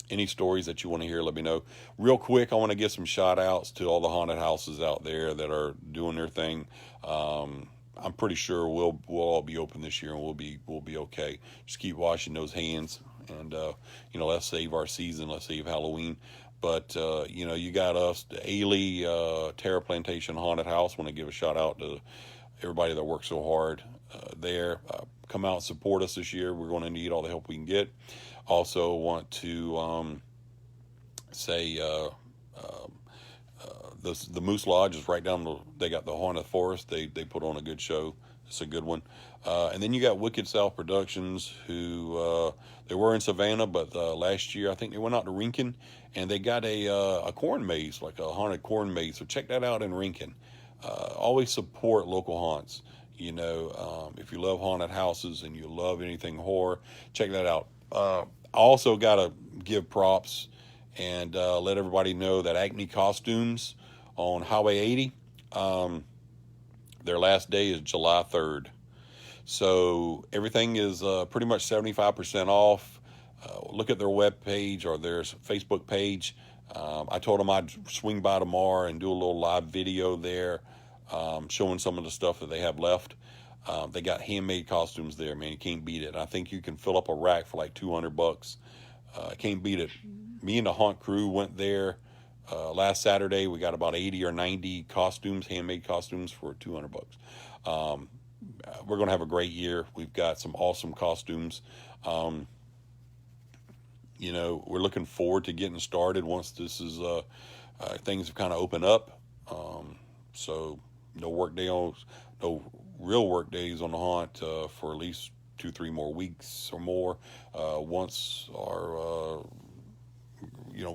Speaker 1: Any stories that you want to hear, let me know. Real quick, I want to give some shout outs to all the haunted houses out there that are doing their thing. I'm pretty sure we'll all be open this year, and we'll be okay. Just keep washing those hands, and let's save our season. Let's save Halloween. But, you got us, the Ailey Terra Plantation Haunted House. Want to give a shout out to everybody that works so hard there. Come out and support us this year. We're going to need all the help we can get. Also want to say the Moose Lodge is right down. They got the Haunted Forest. They put on a good show. It's a good one. And then you got Wicked South Productions, who they were in Savannah, but last year I think they went out to Rincon, and they got a corn maze, like a haunted corn maze. So check that out in Rincon. Always support local haunts. If you love haunted houses and you love anything horror, check that out. I also got to give props and let everybody know that Acme Costumes on Highway 80, their last day is July 3rd. So everything is pretty much 75% off. Look at their webpage or their Facebook page. I told them I'd swing by tomorrow and do a little live video there, showing some of the stuff that they have left. They got handmade costumes there, man. You can't beat it. I think you can fill up a rack for like $200. Can't beat it. Me and the haunt crew went there last Saturday. We got about 80 or 90 costumes, handmade costumes for $200. We're going to have a great year. We've got some awesome costumes. We're looking forward to getting started once this is things have kind of opened up. So no real work days on the haunt for at least 2-3 more weeks or more. Once our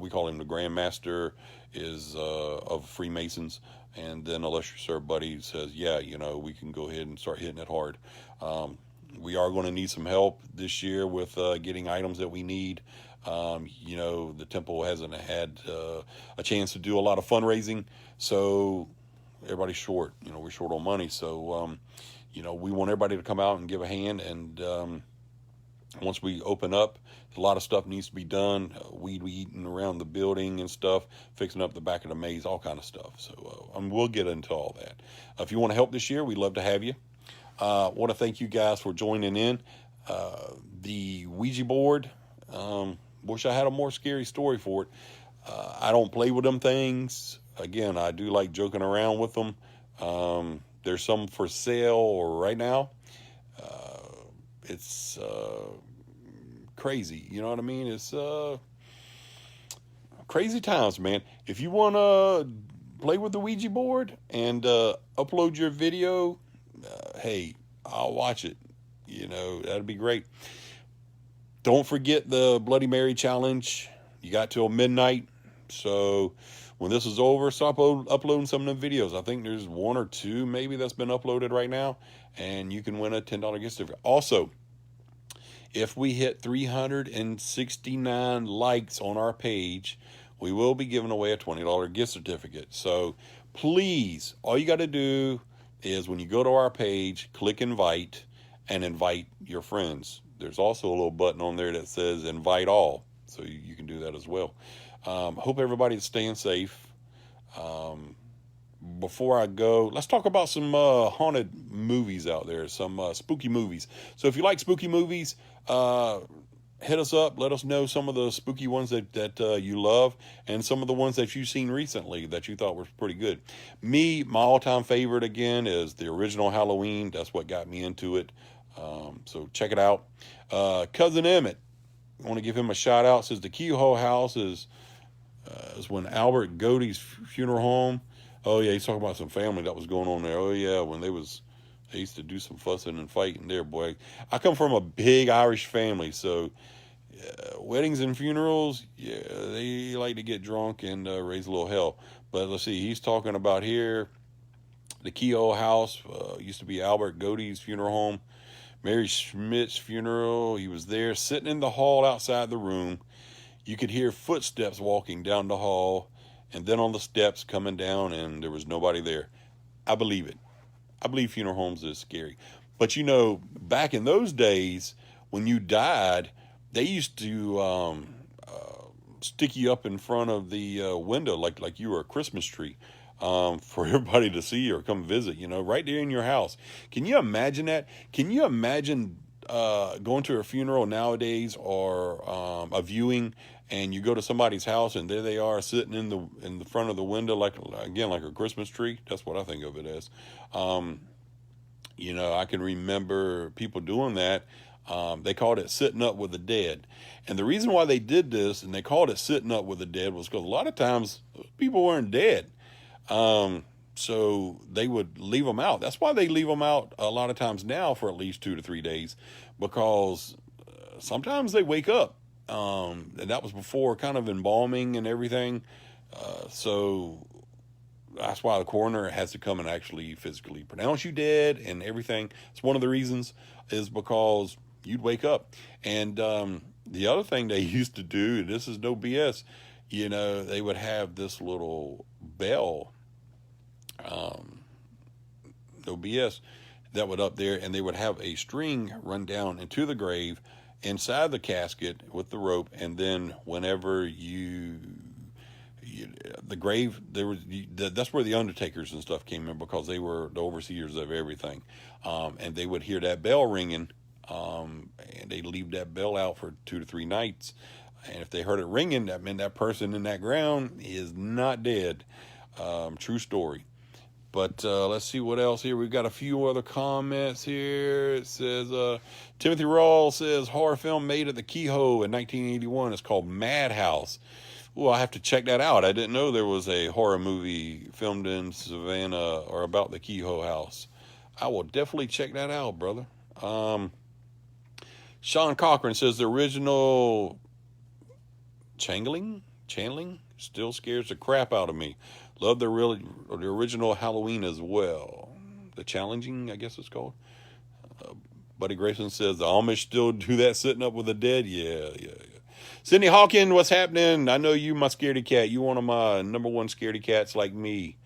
Speaker 1: we call him the Grandmaster is of Freemasons, and then unless your Sir Buddy says, we can go ahead and start hitting it hard. We are going to need some help this year with getting items that we need. The temple hasn't had a chance to do a lot of fundraising, so everybody's short. We're short on money, so we want everybody to come out and give a hand. And once we open up, a lot of stuff needs to be done. Weed eating around the building and stuff, fixing up the back of the maze, all kind of stuff. So we'll get into all that. If you want to help this year, we'd love to have you. I want to thank you guys for joining in. The Ouija board, wish I had a more scary story for it. I don't play with them things. Again, I do like joking around with them. There's some for sale or right now. It's crazy. You know what I mean? It's crazy times, man. If you want to play with the Ouija board and upload your video, hey, I'll watch it. That'd be great. Don't forget the Bloody Mary challenge. You got till midnight. So when this is over, stop uploading some of them videos. I think there's 1 or 2 maybe that's been uploaded right now, and you can win a $10 gift certificate. Also, if we hit 369 likes on our page, we will be giving away a $20 gift certificate. So please, all you got to do is when you go to our page, click invite and invite your friends. There's also a little button on there that says invite all, so you can do that as well. Hope everybody's staying safe. Before I go, let's talk about some haunted movies out there, some spooky movies. So if you like spooky movies, hit us up. Let us know some of the spooky ones that you love, and some of the ones that you've seen recently that you thought were pretty good. My all-time favorite, again, is the original Halloween. That's what got me into it. So check it out. Cousin Emmett, I want to give him a shout out. Says the Kehoe house is when Albert Godey's funeral home. Oh yeah, he's talking about some family that was going on there. Oh yeah, when they used to do some fussing and fighting there, boy. I come from a big Irish family, so weddings and funerals, yeah, they like to get drunk and raise a little hell. But let's see, he's talking about here, the Kehoe house used to be Albert Godey's funeral home. Mary Schmidt's funeral, he was there sitting in the hall outside the room. You could hear footsteps walking down the hall, and then on the steps coming down, and there was nobody there. I believe it. I believe funeral homes is scary. But back in those days, when you died, they used to stick you up in front of the window like you were a Christmas tree, for everybody to see or come visit, right there in your house. Can you imagine that? Can you imagine going to a funeral nowadays or a viewing, and you go to somebody's house and there they are sitting in the front of the window, like, again, like a Christmas tree. That's what I think of it as. I can remember people doing that. They called it sitting up with the dead. And the reason why they did this and they called it sitting up with the dead was because a lot of times people weren't dead. So they would leave them out. That's why they leave them out a lot of times now for at least 2 to 3 days, because sometimes they wake up. And that was before kind of embalming and everything. So that's why the coroner has to come and actually physically pronounce you dead and everything. It's one of the reasons, is because you'd wake up. And the other thing they used to do, and this is no BS, they would have this little bell, no BS, that would up there, and they would have a string run down into the grave inside the casket with the rope, and then whenever the grave, that's where the undertakers and stuff came in, because they were the overseers of everything, and they would hear that bell ringing, and they'd leave that bell out for 2 to 3 nights, and if they heard it ringing, that meant that person in that ground is not dead. True story. But let's see what else here. We've got a few other comments here. It says, Timothy Rawls says, horror film made at the Kehoe in 1981. It's called Madhouse. Well, I have to check that out. I didn't know there was a horror movie filmed in Savannah or about the Kehoe house. I will definitely check that out, brother. Sean Cochran says the original channeling still scares the crap out of me. Love the original Halloween as well. The challenging, I guess it's called. Buddy Grayson says the Amish still do that, sitting up with the dead. Yeah. Sydney Hawkins, what's happening? I know you, my scaredy cat. You one of my number one scaredy cats like me.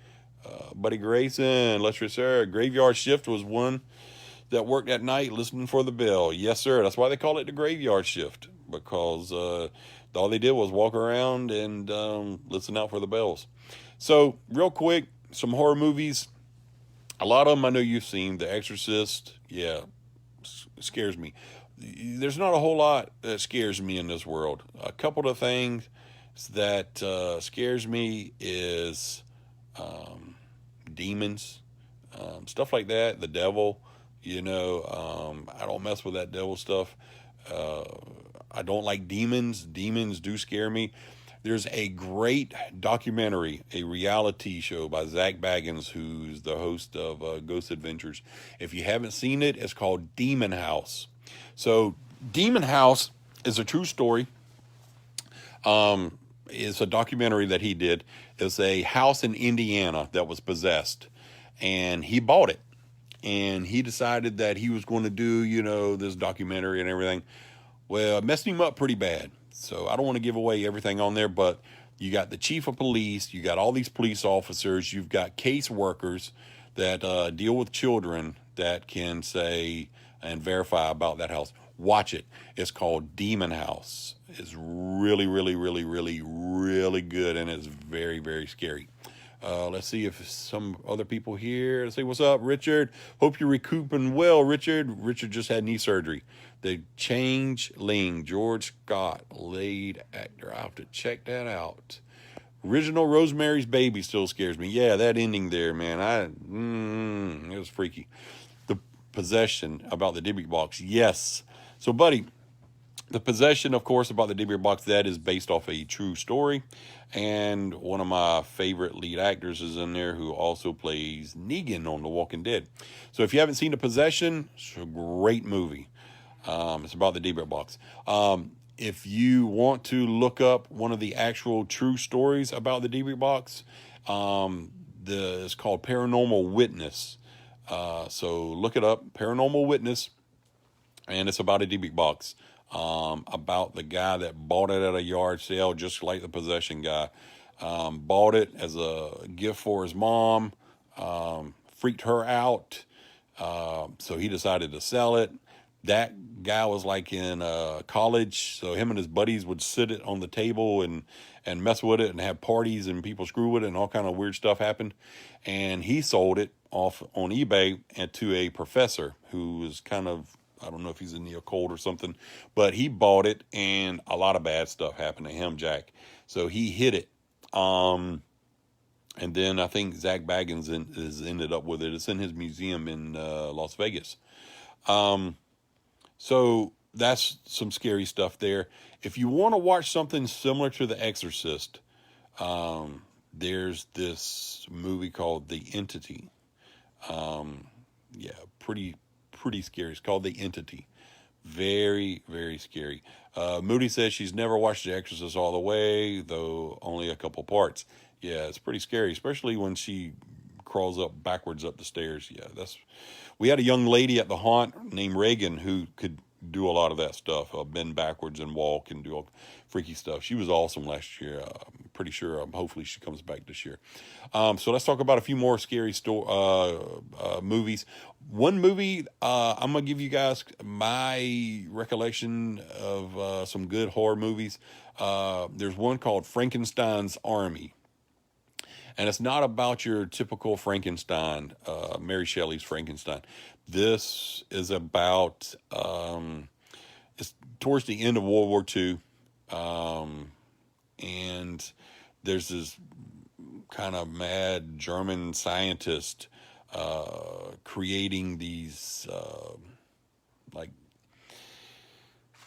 Speaker 1: Buddy Grayson, let's sir. Graveyard shift was one that worked at night listening for the bell. Yes, sir. That's why they call it the graveyard shift, because all they did was walk around and listen out for the bells. So, real quick, some horror movies. A lot of them I know you've seen. The Exorcist, yeah, scares me. There's not a whole lot that scares me in this world. A couple of things that scares me is demons, stuff like that, the devil. I don't mess with that devil stuff. I don't like demons. Demons do scare me. There's a great documentary, a reality show by Zach Baggins, who's the host of Ghost Adventures. If you haven't seen it, it's called Demon House. So Demon House is a true story. It's a documentary that he did. It's a house in Indiana that was possessed, and he bought it. And he decided that he was going to do, this documentary and everything. Well, it messed him up pretty bad. So I don't want to give away everything on there, but you got the chief of police, you got all these police officers, you've got case workers that deal with children that can say and verify about that house. Watch it. It's called Demon House. It's really, really, really, really, really good, and it's very, very scary. Let's see if some other people here. Let's say, what's up, Richard? Hope you're recouping well, Richard. Richard just had knee surgery. The Changeling, George Scott, lead actor. I'll have to check that out. Original Rosemary's Baby still scares me. Yeah, that ending there, man. It was freaky. The Possession about the Dibby box. Yes. So, buddy, The Possession, of course, about the Dibby box, that is based off a true story. And one of my favorite lead actors is in there who also plays Negan on The Walking Dead. So if you haven't seen The Possession, it's a great movie. It's about the Dibby box. If you want to look up one of the actual true stories about the Dibby box, it's called Paranormal Witness. So look it up, Paranormal Witness, and it's about a Dibby box. About the guy that bought it at a yard sale, just like the Possession guy. Bought it as a gift for his mom, freaked her out, so he decided to sell it. That guy was like in college, so him and his buddies would sit it on the table and mess with it and have parties, and people screw with it, and all kind of weird stuff happened. And he sold it off on eBay and to a professor who was kind of I don't know if he's in the occult or something, but he bought it, and a lot of bad stuff happened to him, Jack. So he hid it. And then I think Zach Baggins has ended up with it. It's in his museum in Las Vegas. So that's some scary stuff there. If you want to watch something similar to The Exorcist, there's this movie called The Entity. Yeah, pretty scary. It's called The Entity. Very, very scary. Moody says she's never watched The Exorcist all the way, though only a couple parts. Yeah, it's pretty scary, especially when she crawls up backwards up the stairs. Yeah, we had a young lady at the haunt named Reagan who could do a lot of that stuff, bend backwards and walk and do all freaky stuff. She was awesome last year. I'm pretty sure. Hopefully she comes back this year. So let's talk about a few more scary movies. One movie, I'm gonna give you guys my recollection of some good horror movies. There's one called Frankenstein's Army. And it's not about your typical Frankenstein, Mary Shelley's Frankenstein. This is about, it's towards the end of World War II. And there's this kind of mad German scientist creating these, like,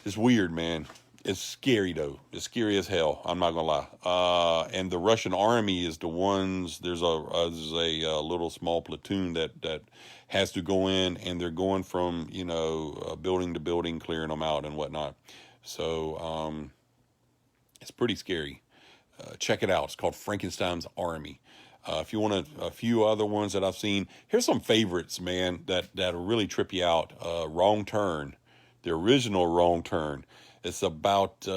Speaker 1: it's weird, man. It's scary, though. It's scary as hell. I'm not gonna lie. And the Russian army is the ones. There's a little small platoon that has to go in, and they're going from building to building, clearing them out and whatnot. So it's pretty scary. Check it out. It's called Frankenstein's Army. If you want a few other ones that I've seen, here's some favorites, man, that'll really trip you out. Wrong Turn, the original Wrong Turn. It's about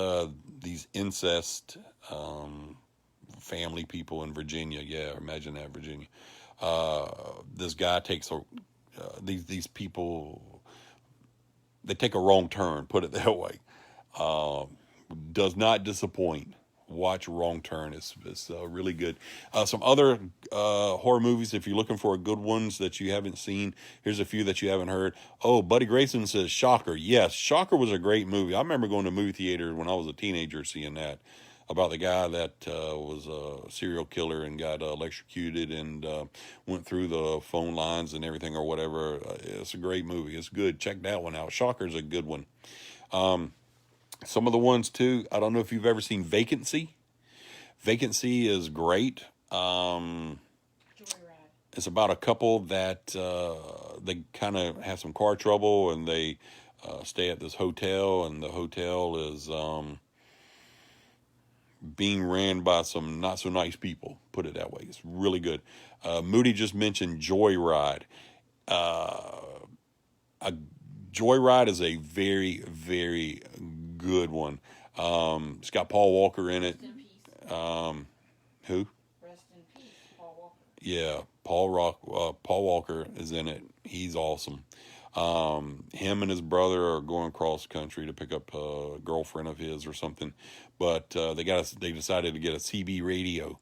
Speaker 1: these incest family people in Virginia. Yeah, imagine that, Virginia. This guy takes these people. They take a wrong turn. Put it that way. Does not disappoint. Watch Wrong Turn. It's really good. Some other horror movies, if you're looking for good ones that you haven't seen, here's a few that you haven't heard. Oh, Buddy Grayson says Shocker. Yes, Shocker was a great movie. I remember going to movie theater when I was a teenager seeing that, about the guy that was a serial killer and got electrocuted and went through the phone lines and everything or whatever. It's a great movie. It's good. Check that one out. Shocker's a good one. Some of the ones, too, I don't know if you've ever seen Vacancy. Vacancy is great.
Speaker 2: Joyride.
Speaker 1: It's about a couple that they kind of have some car trouble, and they stay at this hotel, and the hotel is being ran by some not-so-nice people, put it that way. It's really good. Moody just mentioned Joyride. Joyride is a very, very good one. It's got Paul Walker in it.
Speaker 2: Rest in peace.
Speaker 1: Who?
Speaker 2: Rest in peace, Paul Walker.
Speaker 1: Yeah, Paul Walker is in it. He's awesome. Him and his brother are going cross country to pick up a girlfriend of his or something, but they decided to get a CB radio,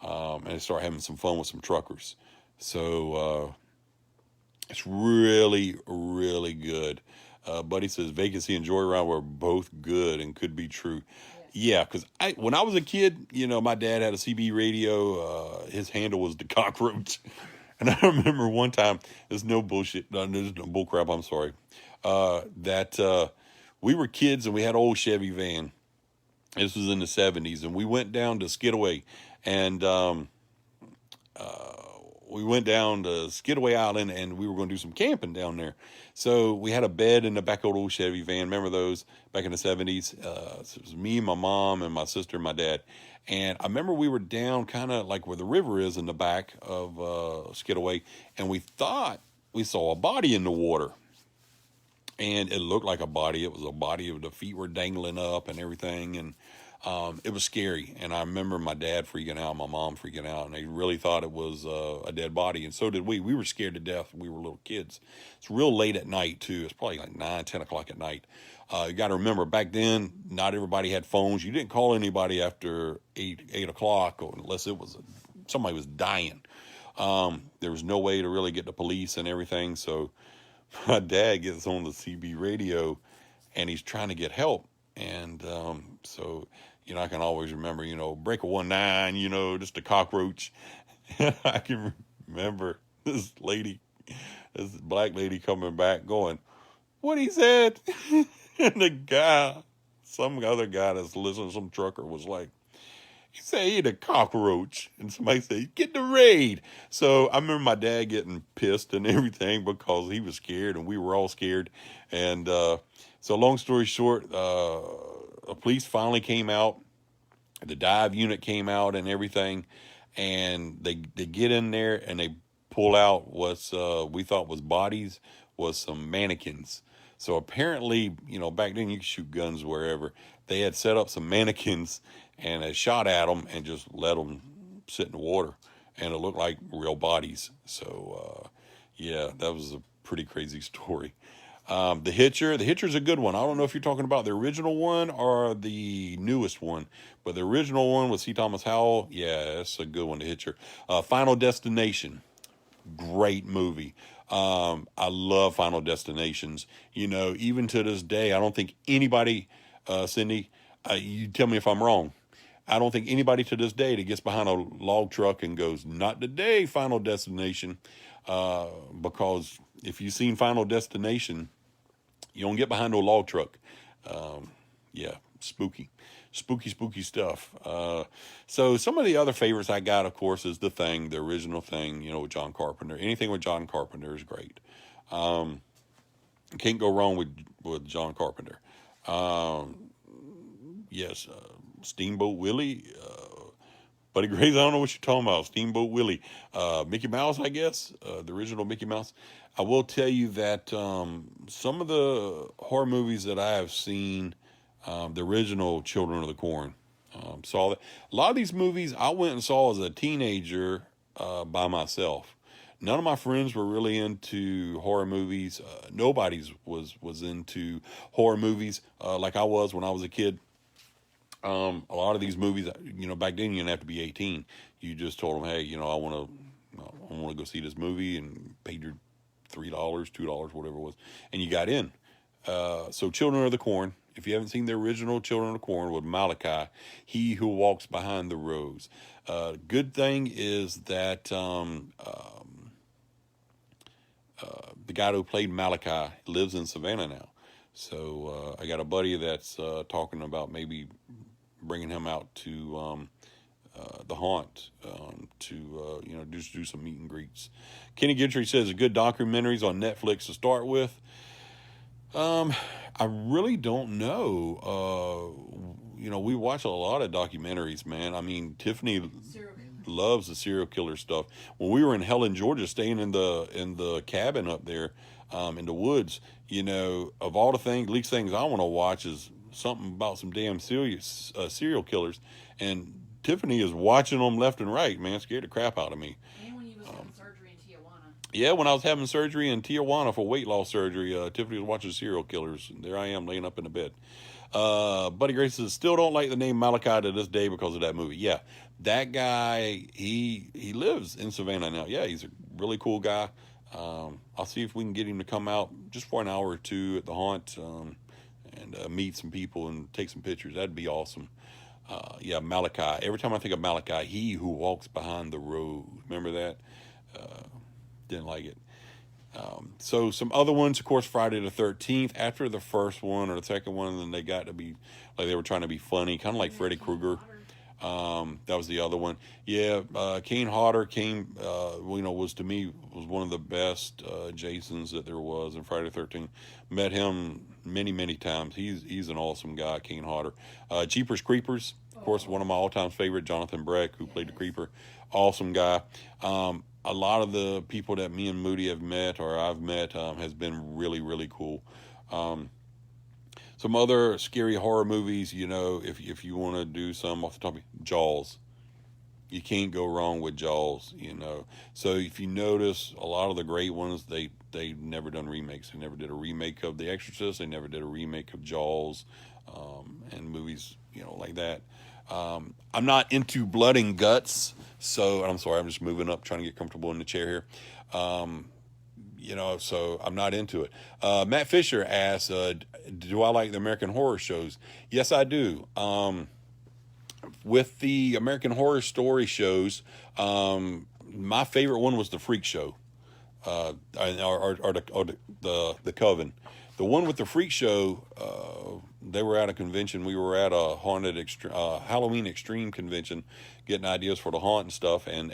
Speaker 1: and they start having some fun with some truckers. So it's really, really good. Buddy says Vacancy and Joyride were both good and could be true. Yeah, because when I was a kid, my dad had a CB radio. His handle was the Cockroach. And I remember one time, there's no bullshit, there's no bull crap, I'm sorry, that we were kids and we had an old Chevy van. This was in the 70s, and we went down to Skidaway, and we went down to Skidaway Island, and we were going to do some camping down there. So we had a bed in the back of the old Chevy van. Remember those back in the 70s? So it was me, my mom, and my sister and my dad. And I remember we were down kind of like where the river is in the back of Skidaway, and we thought we saw a body in the water. And it looked like a body. It was a body. The feet were dangling up and everything. And it was scary. And I remember my dad freaking out, my mom freaking out. And they really thought it was a dead body. And so did we. We were scared to death when we were little kids. It's real late at night, too. It's probably like 9, 10 o'clock at night. You got to remember, back then, not everybody had phones. You didn't call anybody after 8 o'clock unless it was somebody was dying. There was no way to really get the police and everything. So my dad gets on the CB radio and he's trying to get help. And so, I can always remember, Breaker 19, just a cockroach. I can remember this lady, this black lady coming back going, what he said? And the guy, some other guy that's listening, some trucker was like, he said he had a cockroach. And somebody said, get the raid. So I remember my dad getting pissed and everything because he was scared and we were all scared. And so long story short, the police finally came out. The dive unit came out and everything. And they get in there and they pull out what's we thought was bodies, was some mannequins. So apparently, back then you could shoot guns wherever. They had set up some mannequins and had shot at them and just let them sit in the water. And it looked like real bodies. So, yeah, that was a pretty crazy story. The Hitcher's a good one. I don't know if you're talking about the original one or the newest one, but the original one with C. Thomas Howell, yeah, that's a good one, The Hitcher. Final Destination, great movie. I love Final Destinations. Even to this day, I don't think anybody, Cindy, you tell me if I'm wrong. I don't think anybody to this day that gets behind a log truck and goes, not today, Final Destination. Because if you've seen Final Destination, you don't get behind no log truck. Yeah, spooky stuff. So some of the other favorites I got, of course, is The Thing, the original Thing, with John Carpenter. Anything with John Carpenter is great. Can't go wrong with John Carpenter. Yes, Steamboat Willie, Buddy Graves, I don't know what you're talking about. Steamboat Willie. Mickey Mouse, I guess. The original Mickey Mouse. I will tell you that some of the horror movies that I have seen, the original Children of the Corn, saw that. A lot of these movies I went and saw as a teenager by myself. None of my friends were really into horror movies. Nobody's was into horror movies like I was when I was a kid. A lot of these movies, back then you didn't have to be 18. You just told them, hey, I want to go see this movie, and paid your $3, $2, whatever it was, and you got in. So Children of the Corn, if you haven't seen the original Children of the Corn with Malachi, He Who Walks Behind the Rose. Good thing is that the guy who played Malachi lives in Savannah now. So I got a buddy that's talking about maybe bringing him out to the haunt to just do some meet and greets. Kenny Gentry says a good documentaries on Netflix to start with. I really don't know. We watch a lot of documentaries, man. I mean, Tiffany loves the serial killer stuff. When we were in Helen, Georgia, staying in the cabin up there in the woods, of all the least things I want to watch is something about some damn serial killers, and Tiffany is watching them left and right. Man, scared the crap out of me.
Speaker 2: And when you was having surgery in Tijuana.
Speaker 1: Yeah, when I was having surgery in Tijuana for weight loss surgery, Tiffany was watching serial killers, and there I am laying up in the bed. Buddy Grace says, still don't like the name Malachi to this day because of that movie. Yeah, that guy, he lives in Savannah now. Yeah, he's a really cool guy. I'll see if we can get him to come out just for an hour or two at the haunt, and meet some people and take some pictures. That'd be awesome. Yeah, Malachi. Every time I think of Malachi, He Who Walks Behind the Rose. Remember that? Didn't like it. So some other ones, of course, Friday the 13th. After the first one or the second one, then they got to be like they were trying to be funny, kind of like Freddy Krueger. That was the other one. Yeah, Kane Hodder was to me was one of the best Jasons that there was in Friday the 13th. Met him many times. He's an awesome guy, Kane Hodder. Jeepers Creepers, of course, one of my all-time favorite, Jonathan Breck, who played the Creeper. Awesome guy. A lot of the people that me and Moody have met or I've met has been really cool. Some other scary horror movies, if you want to do some off the top of Jaws. You can't go wrong with Jaws, So if you notice, a lot of the great ones, they never done remakes. They never did a remake of The Exorcist. They never did a remake of Jaws, and movies, like that. I'm not into blood and guts, so I'm sorry. I'm just moving up, trying to get comfortable in the chair here. so I'm not into it. Matt Fisher asks, do I like the American Horror shows? Yes, I do. With the American Horror Story shows, my favorite one was the Freak Show, the Coven. The one with the Freak Show, they were at a convention. We were at a Halloween Extreme convention, getting ideas for the haunt and stuff, and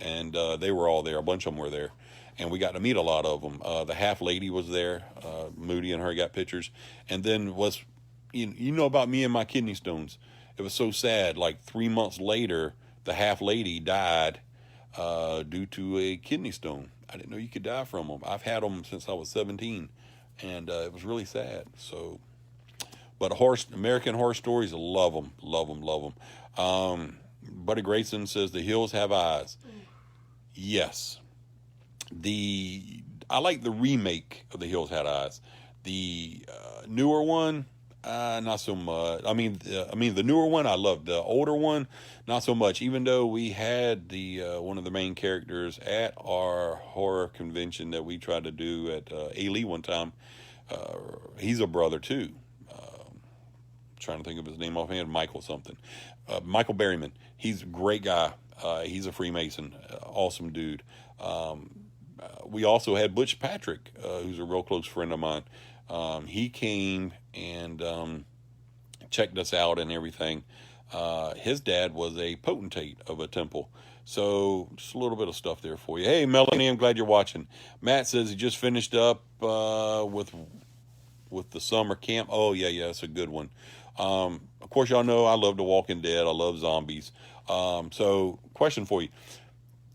Speaker 1: they were all there. A bunch of them were there, and we got to meet a lot of them. The Half Lady was there. Moody and her got pictures, and then you know about me and my kidney stones. It was so sad. Like 3 months later, the Half Lady died due to a kidney stone. I didn't know you could die from them. I've had them since I was 17, and it was really sad. So, but American Horror Stories, love them, love them, love them. Buddy Grayson says The Hills Have Eyes. Yes, I like the remake of The Hills Have Eyes. The newer one, not so much. I mean, the newer one I loved. The older one, not so much. Even though we had the one of the main characters at our horror convention that we tried to do at A. Lee one time. He's a brother too. Trying to think of his name offhand. Michael something. Michael Berryman. He's a great guy. He's a Freemason. Awesome dude. We also had Butch Patrick, who's a real close friend of mine. He came and checked us out and everything. His dad was a potentate of a temple. So just a little bit of stuff there for you. Hey, Melanie, I'm glad you're watching. Matt says he just finished up with the summer camp. Oh, yeah, it's a good one. Of course, y'all know I love The Walking Dead. I love zombies. So question for you.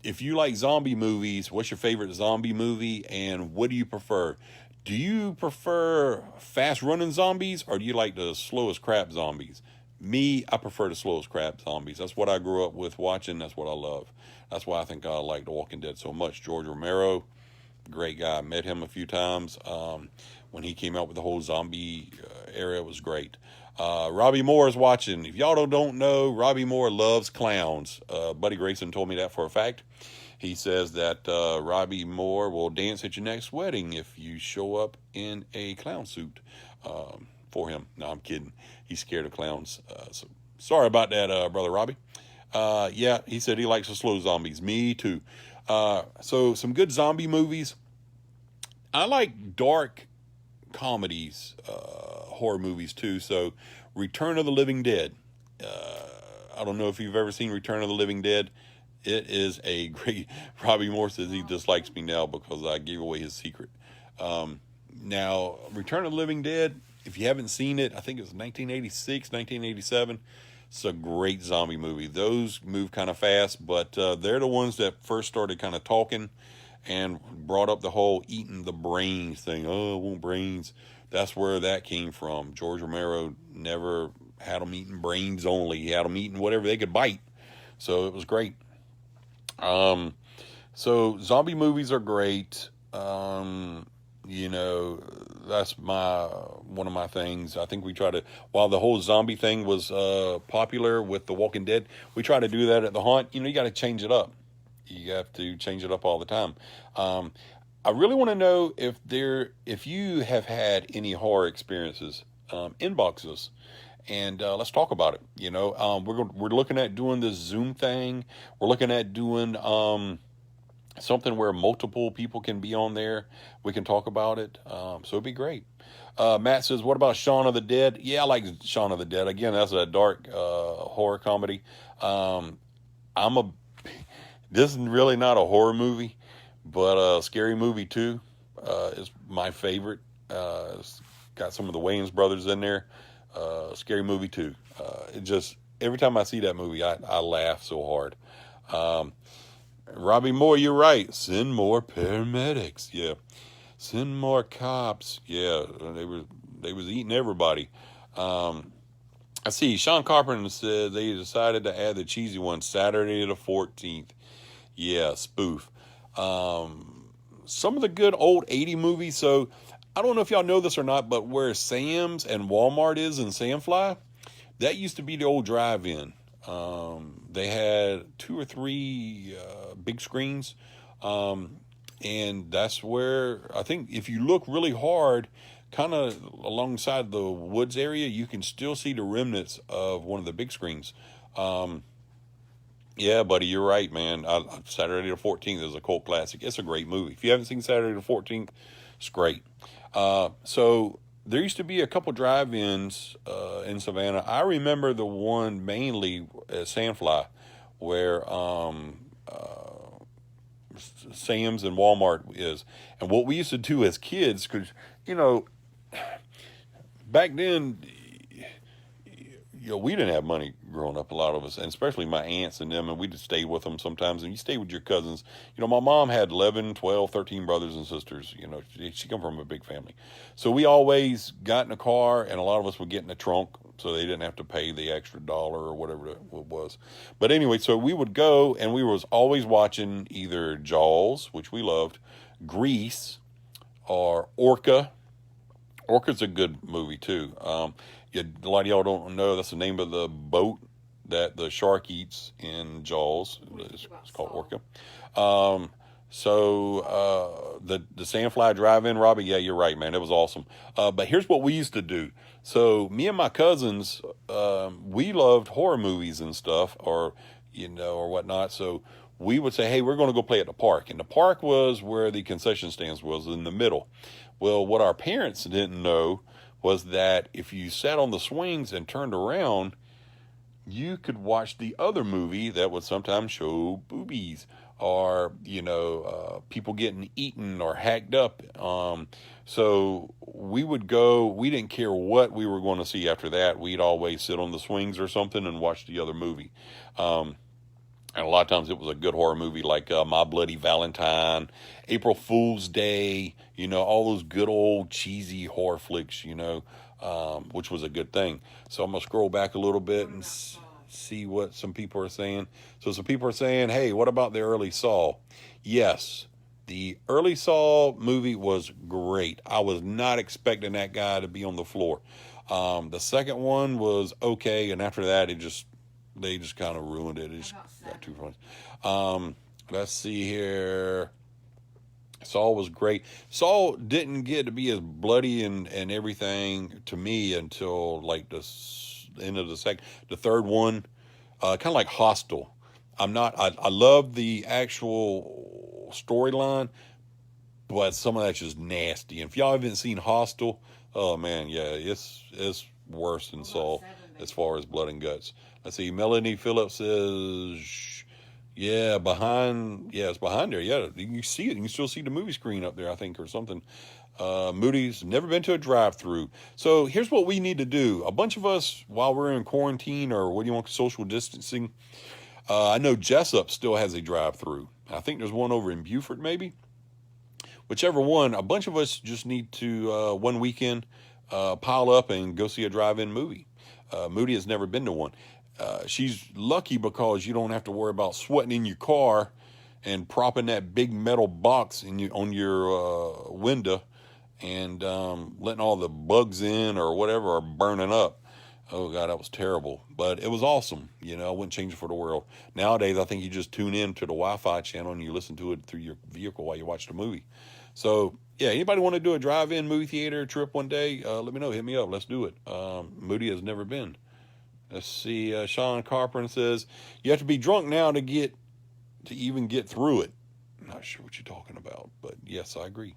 Speaker 1: If you like zombie movies, what's your favorite zombie movie, and what do you prefer? Do you prefer fast-running zombies, or do you like the slowest crap zombies? Me, I prefer the slowest crap zombies. That's what I grew up with watching. That's what I love. That's why I think I like The Walking Dead so much. George Romero, great guy. Met him a few times. When he came out with the whole zombie era, it was great. Robbie Moore is watching. If y'all don't know, Robbie Moore loves clowns. Buddy Grayson told me that for a fact. He says that Robbie Moore will dance at your next wedding if you show up in a clown suit for him. No, I'm kidding. He's scared of clowns. So sorry about that, Brother Robbie. Yeah, he said he likes the slow zombies. Me too. So some good zombie movies. I like dark comedies, horror movies too. So Return of the Living Dead. I don't know if you've ever seen Return of the Living Dead. It is a great. Robbie Moore says he dislikes me now because I gave away his secret. Now, Return of the Living Dead, if you haven't seen it, I think it was 1986, 1987. It's a great zombie movie. Those move kind of fast, but they're the ones that first started kind of talking and brought up the whole eating the brains thing. Oh, I want brains. That's where that came from. George Romero never had them eating brains only. He had them eating whatever they could bite. So it was great. So zombie movies are great. That's one of my things. I think we try to, while the whole zombie thing was popular with The Walking Dead, we try to do that at the haunt. You got to change it up. You have to change it up all the time. I really want to know if you have had any horror experiences. Inbox us. And let's talk about it. We're looking at doing this Zoom thing. We're looking at doing something where multiple people can be on there. We can talk about it. So it'd be great. Matt says, what about Shaun of the Dead? Yeah, I like Shaun of the Dead. Again, that's a dark horror comedy. This is really not a horror movie, but Scary Movie 2 is my favorite. It's got some of the Wayans brothers in there. Scary Movie 2. Every time I see that movie, I laugh so hard. Robbie Moore, you're right. Send more paramedics. Yeah. Send more cops. Yeah. They was eating everybody. I see Sean Carpenter said they decided to add the cheesy one Saturday the 14th. Yeah, spoof. Some of the good old 80 movies. So I don't know if y'all know this or not, but where Sam's and Walmart is in Sandfly, that used to be the old drive-in. They had 2 or 3 big screens. And that's where I think if you look really hard, kind of alongside the woods area, you can still see the remnants of one of the big screens. Um, yeah, buddy, you're right, man. Saturday the 14th is a cult classic. It's a great movie. If you haven't seen Saturday the 14th, it's great. So there used to be a couple drive-ins in Savannah. I remember the one mainly at Sandfly, where Sam's and Walmart is. And what we used to do as kids, because, you know, back then, we didn't have money growing up, a lot of us, and especially my aunts and them, and we'd stay with them sometimes, and you stay with your cousins. My mom had 11, 12, 13 brothers and sisters. She come from a big family. So we always got in a car, and a lot of us would get in the trunk, so they didn't have to pay the extra dollar or whatever it was. But anyway, so we would go, and we was always watching either Jaws, which we loved, Grease, or Orca. Orca's a good movie too. A lot of y'all don't know that's the name of the boat that the shark eats in Jaws. It's called Orca. The Sandfly Drive-In, Robbie, yeah, you're right, man. It was awesome. But here's what we used to do. So me and my cousins, we loved horror movies and stuff, or whatnot. So we would say, hey, we're going to go play at the park. And the park was where the concession stands was, in the middle. Well, what our parents didn't know was that if you sat on the swings and turned around, you could watch the other movie that would sometimes show boobies, or people getting eaten or hacked up. So we would go. We didn't care what we were going to see after that. We'd always sit on the swings or something and watch the other movie. And a lot of times it was a good horror movie like My Bloody Valentine, April Fool's Day, all those good old cheesy horror flicks, which was a good thing. So I'm going to scroll back a little bit and see what some people are saying. So some people are saying, hey, what about the early Saw? Yes, the early Saw movie was great. I was not expecting that guy to be on the floor. The second one was okay, and after that, they just kind of ruined it. It just got too funny. Let's see here. Saw was great. Saw didn't get to be as bloody and everything to me until like the end of the third one. Kind of like Hostel. I love the actual storyline, but some of that's just nasty. And if y'all haven't seen Hostel, oh man, yeah, it's worse than Saw as far as blood and guts. Let's see. Melanie Phillips says, it's behind there. Yeah, you can see it. You can still see the movie screen up there, I think, or something. Moody's never been to a drive-through. So here's what we need to do. A bunch of us, while we're in quarantine, or what do you want, social distancing, I know Jessup still has a drive-through. I think there's one over in Beaufort, maybe. Whichever one, a bunch of us just need to, one weekend, pile up and go see a drive-in movie. Moody has never been to one. She's lucky because you don't have to worry about sweating in your car and propping that big metal box on your window and letting all the bugs in or whatever are burning up. Oh, God, that was terrible. But it was awesome. I wouldn't change it for the world. Nowadays, I think you just tune in to the Wi-Fi channel and you listen to it through your vehicle while you watch the movie. So, yeah, anybody want to do a drive-in movie theater trip one day, let me know. Hit me up. Let's do it. Moody has never been. Let's see. Sean Carpenter says, you have to be drunk now to even get through it. I'm not sure what you're talking about, but yes, I agree.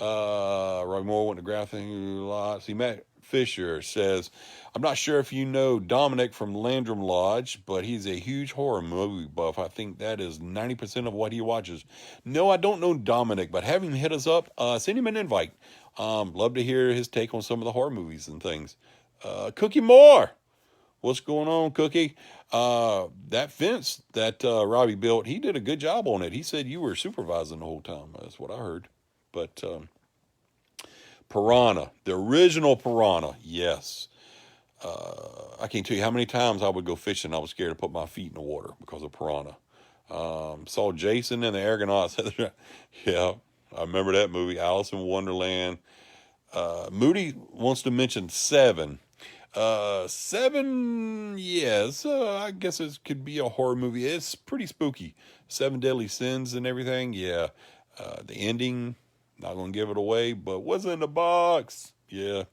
Speaker 1: Roy Moore went to graphic a lot. See, Matt Fisher says, I'm not sure if you know Dominic from Landrum Lodge, but he's a huge horror movie buff. I think that is 90% of what he watches. No, I don't know Dominic, but have him hit us up. Send him an invite. Love to hear his take on some of the horror movies and things. Cookie Moore. What's going on, Cookie? That fence that Robbie built, he did a good job on it. He said you were supervising the whole time. That's what I heard. But piranha, the original piranha, yes. I can't tell you how many times I would go fishing. I was scared to put my feet in the water because of piranha. Saw Jason and the Argonauts. Yeah, I remember that movie, Alice in Wonderland. Moody wants to mention Seven. Seven, yes, I guess it could be a horror movie. It's pretty spooky. Seven Deadly Sins and everything, yeah. The ending, not going to give it away, but what's in the box? Yeah.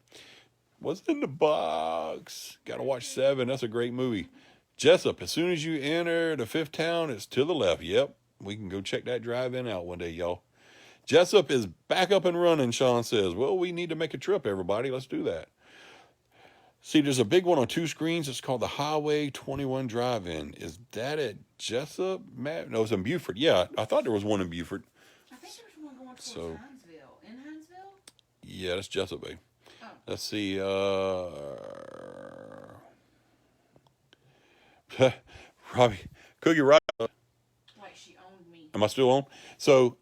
Speaker 1: What's in the box? Got to watch Seven. That's a great movie. Jessup, as soon as you enter the fifth town, it's to the left. Yep. We can go check that drive-in out one day, y'all. Jessup is back up and running, Sean says. Well, we need to make a trip, everybody. Let's do that. See, there's a big one on 2 screens. It's called the Highway 21 Drive-In. Is that at Jessup, Matt? No, it's in Beaufort. Yeah, I thought there was one in Beaufort.
Speaker 2: I think there's one going towards Hinesville. In Hinesville?
Speaker 1: Yeah, that's Jessup, babe.
Speaker 2: Oh.
Speaker 1: Let's see. Robbie, Cookie Robbie.
Speaker 2: Like she owned me.
Speaker 1: Am I still on? So,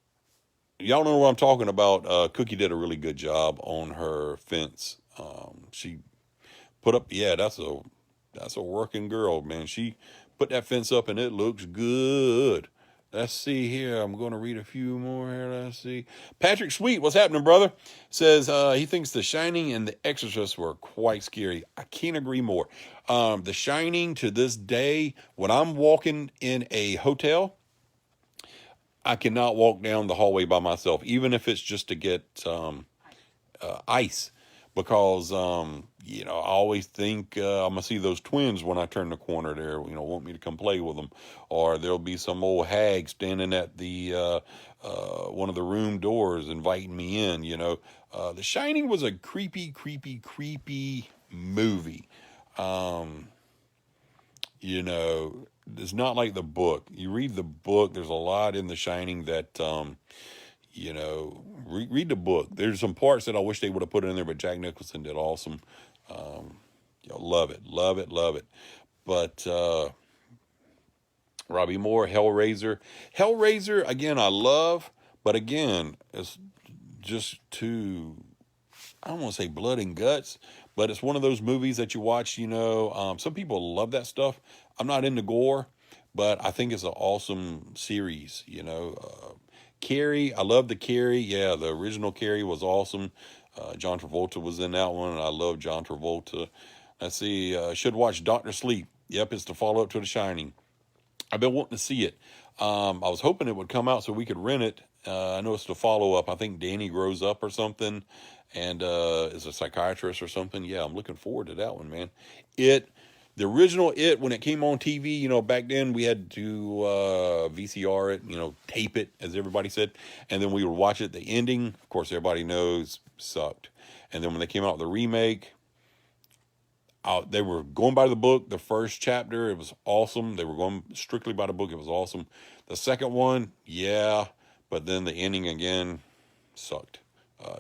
Speaker 1: y'all know what I'm talking about. Cookie did a really good job on her fence. She put up, yeah, that's a working girl, man. She put that fence up and it looks good. Let's see here. I'm going to read a few more here. Let's see. Patrick Sweet, what's happening, brother? Says he thinks The Shining and The Exorcist were quite scary. I can't agree more. The Shining, to this day, when I'm walking in a hotel, I cannot walk down the hallway by myself, even if it's just to get ice. Because, I always think I'm going to see those twins when I turn the corner there, want me to come play with them. Or there'll be some old hag standing at the one of the room doors inviting me in, The Shining was a creepy movie. It's not like the book. You read the book, there's a lot in The Shining that... read the book. There's some parts that I wish they would have put in there, but Jack Nicholson did awesome. Love it. But Robbie Moore, Hellraiser, again, I love, but again, it's just too, I don't want to say blood and guts, but it's one of those movies that you watch, some people love that stuff. I'm not into gore, but I think it's an awesome series, Carrie, I love the Carrie. Yeah, the original Carrie was awesome. John Travolta was in that one, and I love John Travolta. Let's see, should watch Dr. Sleep. Yep, it's the follow-up to The Shining. I've been wanting to see it. I was hoping it would come out so we could rent it. I know it's the follow-up. I think Danny grows up or something and is a psychiatrist or something. Yeah, I'm looking forward to that one, man. The original It, when it came on TV, back then we had to VCR it, tape it, as everybody said. And then we would watch it. The ending, of course, everybody knows, sucked. And then when they came out with the remake, they were going by the book. The first chapter, it was awesome. They were going strictly by the book. It was awesome. The second one, yeah. But then the ending again, sucked.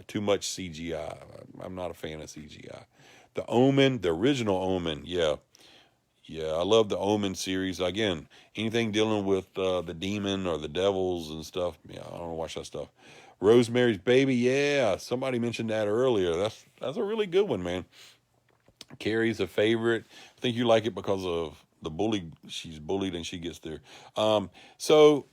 Speaker 1: Too much CGI. I'm not a fan of CGI. The Omen, the original Omen, yeah. Yeah, I love the Omen series. Again, anything dealing with the demon or the devils and stuff, yeah, I don't want to watch that stuff. Rosemary's Baby, yeah, somebody mentioned that earlier. That's a really good one, man. Carrie's a favorite. I think you like it because of the bully. She's bullied and she gets there. So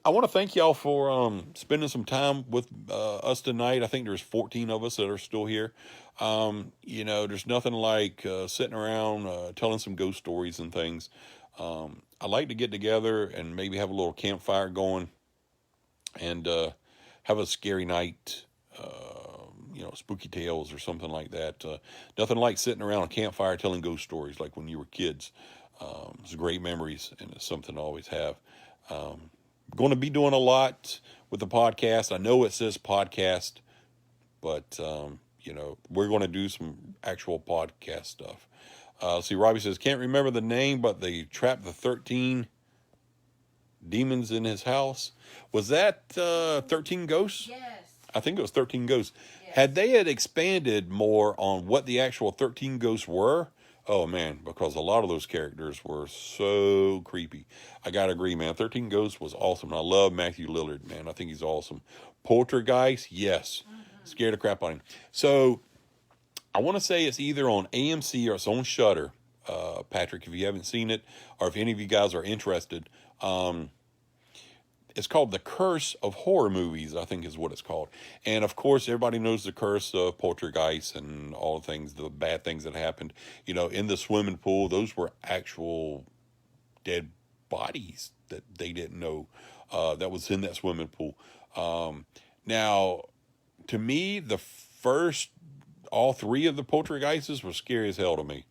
Speaker 1: I want to thank y'all for spending some time with us tonight. I think there's 14 of us that are still here. There's nothing like sitting around telling some ghost stories and things. I like to get together and maybe have a little campfire going and have a scary night, spooky tales or something like that. Nothing like sitting around a campfire telling ghost stories like when you were kids. It's great memories, and it's something to always have. Going to be doing a lot with the podcast. I know it says podcast, but, we're going to do some actual podcast stuff. See, Robbie says, can't remember the name, but they trapped the 13 demons in his house. Was that 13 Ghosts?
Speaker 2: Yes.
Speaker 1: I think it was 13 Ghosts.
Speaker 2: Yes.
Speaker 1: Had they expanded more on what the actual 13 Ghosts were, oh, man, because a lot of those characters were so creepy. I got to agree, man. 13 Ghosts was awesome. I love Matthew Lillard, man. I think he's awesome. Poltergeist, yes. Mm-hmm. Scared the crap out of him. So I want to say it's either on AMC or it's on Shudder, Patrick, if you haven't seen it, or if any of you guys are interested. It's called The Curse of Horror Movies, I think is what it's called. And, of course, everybody knows the curse of Poltergeist and all the things, the bad things that happened. In the swimming pool, those were actual dead bodies that they didn't know that was in that swimming pool. Now, to me, all three of the poltergeists were scary as hell to me.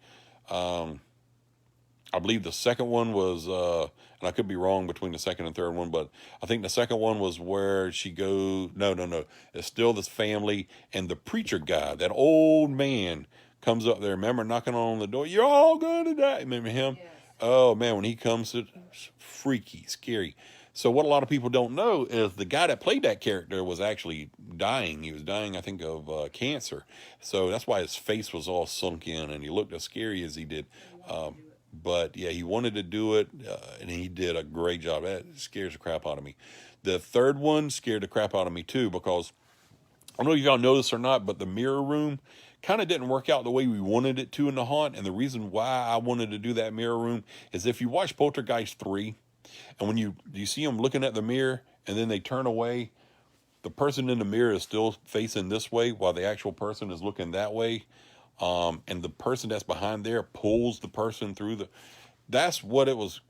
Speaker 1: I believe the second one was, and I could be wrong between the second and third one, but I think the second one was where she goes. No, no, no. It's still this family and the preacher guy, that old man, comes up there. Remember knocking on the door? You're all gonna die. Remember him?
Speaker 2: Yes.
Speaker 1: Oh man, when he comes, it's freaky, scary. So what a lot of people don't know is the guy that played that character was actually dying. He was dying, I think, of cancer. So that's why his face was all sunk in and he looked as scary as he did. But yeah, he wanted to do it, and he did a great job. That scares the crap out of me. The third one scared the crap out of me too, because I don't know if y'all know this or not, but the mirror room kind of didn't work out the way we wanted it to in the haunt. And the reason why I wanted to do that mirror room is if you watch Poltergeist 3, and when you see them looking at the mirror and then they turn away, the person in the mirror is still facing this way while the actual person is looking that way. And the person that's behind there pulls the person through that's what it was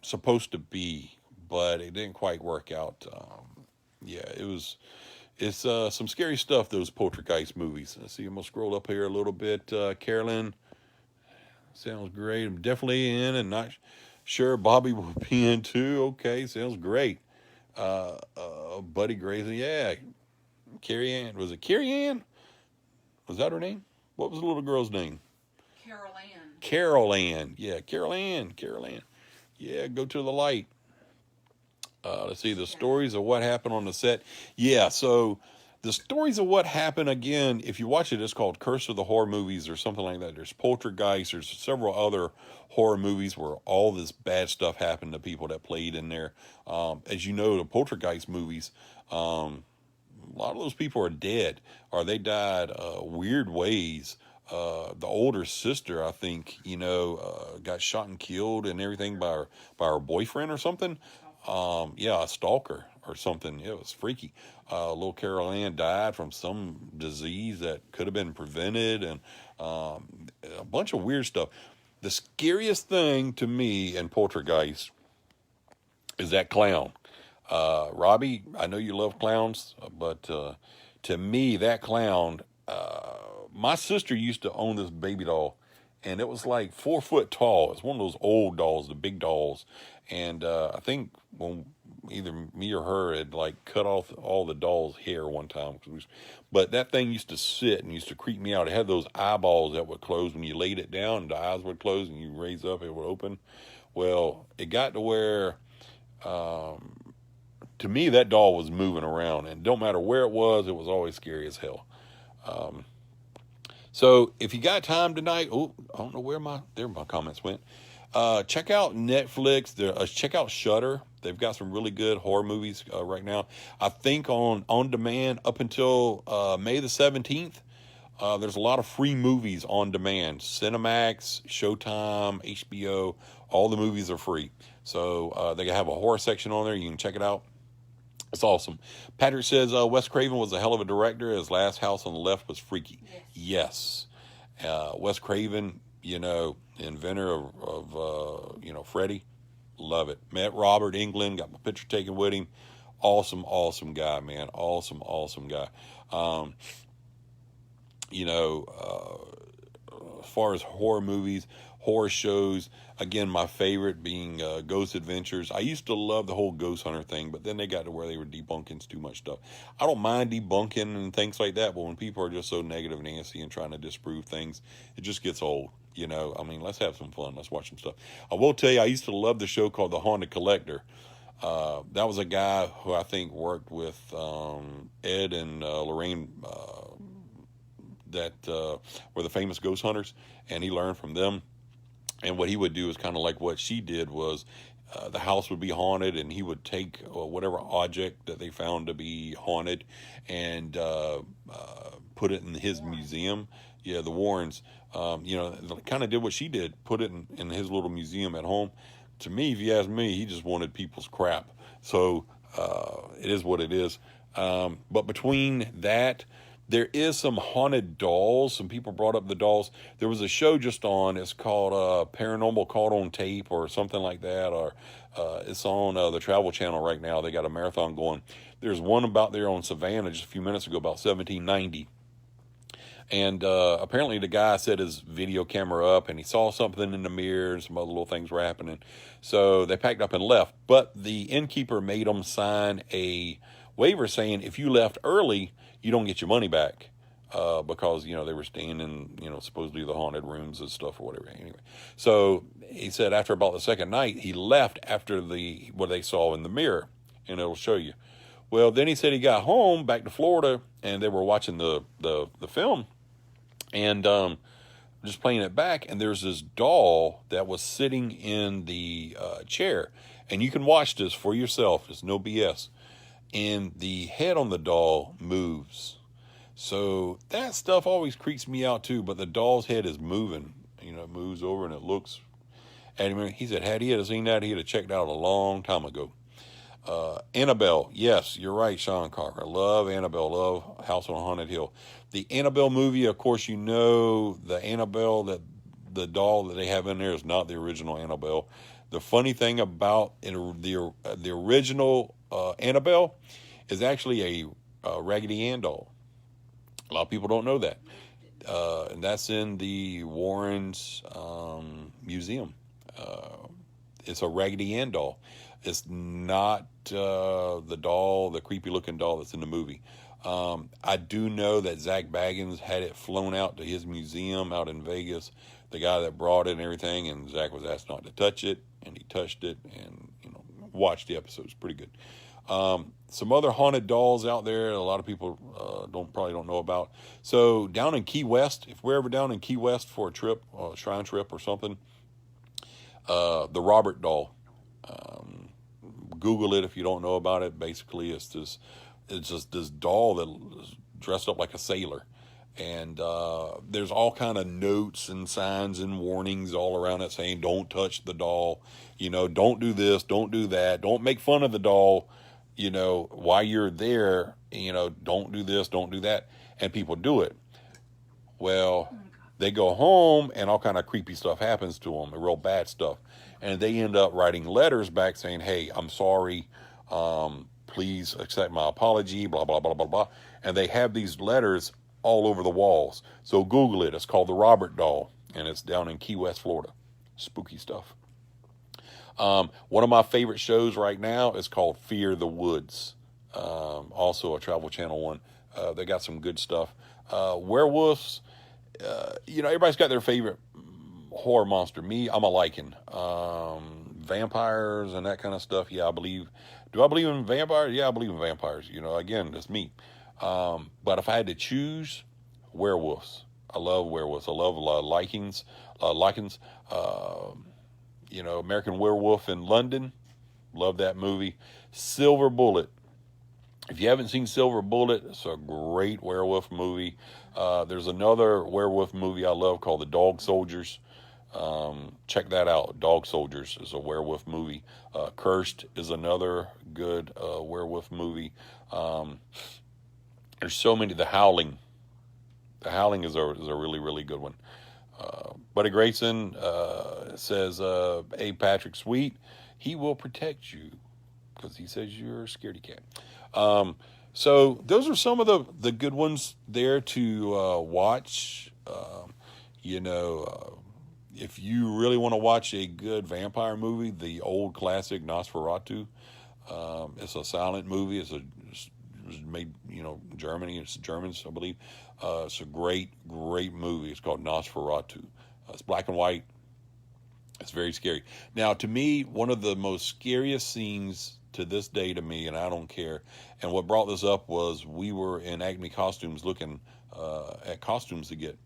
Speaker 1: supposed to be, but it didn't quite work out. Yeah, it's some scary stuff, those poltergeist movies. Let's see, I'm gonna scroll up here a little bit. Carolyn, sounds great. I'm definitely in, and not sure Bobby will be in too. Okay, sounds great. Buddy Grayson, yeah. Carrie Ann, was it Carrie Ann? Was that her name? What was the little girl's name?
Speaker 2: Carol Ann.
Speaker 1: Carol Ann. Yeah, Carol Ann. Carol Ann. Yeah, go to the light. Let's see, the stories of what happened on the set. Yeah, so the stories of what happened, again, if you watch it, it's called Curse of the Horror Movies or something like that. There's Poltergeist. There's several other horror movies where all this bad stuff happened to people that played in there. As you know, the Poltergeist movies, a lot of those people are dead or they died weird ways. The older sister, I think, got shot and killed and everything by her boyfriend or something. Yeah, a stalker or something. It was freaky. Little Carol Ann died from some disease that could have been prevented, and a bunch of weird stuff. The scariest thing to me in Poltergeist is that clown. Robbie, I know you love clowns, but to me, that clown, my sister used to own this baby doll, and it was like 4 foot tall. It's one of those old dolls, the big dolls. And I think when either me or her had like cut off all the doll's hair one time. But that thing used to sit and used to creep me out. It had those eyeballs that would close when you laid it down, and the eyes would close, and you raise up, it would open. Well, it got to where, to me, that doll was moving around, and don't matter where it was always scary as hell. So if you got time tonight, I don't know where my comments went. Check out Netflix. Check out Shudder. They've got some really good horror movies right now. I think on demand up until May the 17th. There's a lot of free movies on demand. Cinemax, Showtime, HBO. All the movies are free. So they have a horror section on there. You can check it out. It's awesome. Patrick says Wes Craven was a hell of a director. His Last House on the Left was freaky. Yes. Wes Craven, inventor of Freddy. Love it. Met Robert Englund. Got my picture taken with him. Awesome, awesome guy, man. Awesome, awesome guy. As far as horror movies, horror shows, again, my favorite being Ghost Adventures. I used to love the whole Ghost Hunter thing, but then they got to where they were debunking too much stuff. I don't mind debunking and things like that, but when people are just so negative, Nancy, and trying to disprove things, it just gets old. Let's have some fun. Let's watch some stuff. I will tell you, I used to love the show called The Haunted Collector. That was a guy who I think worked with Ed and Lorraine that were the famous ghost hunters, and he learned from them. And what he would do is kind of like what she did was the house would be haunted, and he would take whatever object that they found to be haunted and put it in his museum. Yeah, the Warrens, kind of did what she did, put it in his little museum at home. To me, if you ask me, he just wanted people's crap. So it is what it is. But between that, There is some haunted dolls. Some people brought up the dolls. There was a show just on. It's called Paranormal Caught on Tape or something like that. Or it's on the Travel Channel right now. They got a marathon going. There's one about there on Savannah just a few minutes ago, about 1790. And apparently the guy set his video camera up and he saw something in the mirror and some other little things were happening. So they packed up and left. But the innkeeper made them sign a waiver saying if you left early, you don't get your money back. Because, they were staying in, supposedly the haunted rooms and stuff or whatever. Anyway, so he said after about the second night, he left after what they saw in the mirror, and it'll show you. Well, then he said he got home back to Florida, and they were watching the film, and just playing it back, and there's this doll that was sitting in the chair, and you can watch this for yourself. It's no BS. And the head on the doll moves. So that stuff always creeps me out too, but the doll's head is moving. It moves over and it looks. And he said, had he had seen that, he'd have checked out a long time ago. Annabelle, yes, you're right, Sean Carter. Love Annabelle, love House on Haunted Hill. The Annabelle movie, of course, the Annabelle, the doll that they have in there is not the original Annabelle. The funny thing about the original Annabelle is actually a Raggedy Ann doll. A lot of people don't know that. And that's in the Warrens Museum. It's a Raggedy Ann doll. It's not the creepy looking doll that's in the movie. I do know that Zach Baggins had it flown out to his museum out in Vegas. The guy that brought it and everything, and Zach was asked not to touch it, and he touched it, and watched the episode. It's pretty good. Some other haunted dolls out there a lot of people probably don't know about. So down in Key West, if we're ever down in Key West for a trip, a shrine trip or something, the Robert doll. Google it if you don't know about it. Basically, it's just this doll that is dressed up like a sailor. And there's all kind of notes and signs and warnings all around it saying, don't touch the doll, don't do this, don't do that, don't make fun of the doll, while you're there, don't do this, don't do that. And people do it. Well, they go home and all kind of creepy stuff happens to them, real bad stuff. And they end up writing letters back saying, hey, I'm sorry, please accept my apology, blah, blah, blah, blah, blah. And they have these letters all over the walls. So Google it. It's called the Robert doll, and it's down in Key West, Florida. Spooky stuff. One of my favorite shows right now is called Fear the Woods. Also a Travel Channel one. They got some good stuff. Werewolves, everybody's got their favorite horror monster. Me, I'm a lichen. Vampires and that kind of stuff. Yeah, do I believe in vampires? Yeah, I believe in vampires. Again, that's me. But if I had to choose, werewolves. I love werewolves. I love lichens. American Werewolf in London. Love that movie. Silver Bullet. If you haven't seen Silver Bullet, it's a great werewolf movie. There's another werewolf movie I love called The Dog Soldiers. Check that out. Dog Soldiers is a werewolf movie. Cursed is another good werewolf movie. There's so many. The Howling. The Howling is a really, really good one. Buddy Grayson says, A. Patrick Sweet, he will protect you because he says you're a scaredy cat. So those are some of the good ones there to watch. If you really want to watch a good vampire movie, the old classic Nosferatu. It's a silent movie. It was made, Germany. It's Germans, I believe. It's a great, great movie. It's called Nosferatu. It's black and white. It's very scary. Now, to me, one of the most scariest scenes to this day to me, and I don't care, and what brought this up was we were in Acme Costumes looking at costumes to get.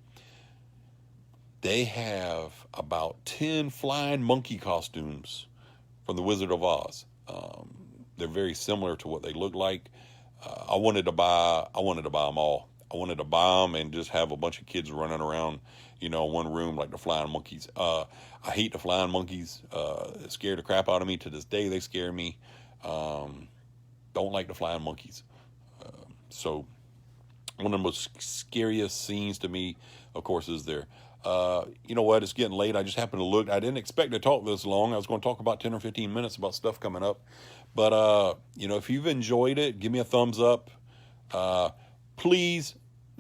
Speaker 1: They have about 10 flying monkey costumes from The Wizard of Oz. They're very similar to what they look like. I wanted to buy them all. I wanted to buy them and just have a bunch of kids running around, one room like the flying monkeys. I hate the flying monkeys. It scared the crap out of me. To this day, they scare me. Don't like the flying monkeys. So One of the most scariest scenes to me, of course, is there. You know what? It's getting late. I just happened to look. I didn't expect to talk this long. I was going to talk about 10 or 15 minutes about stuff coming up. But, you know, if you've enjoyed it, give me a thumbs up. Please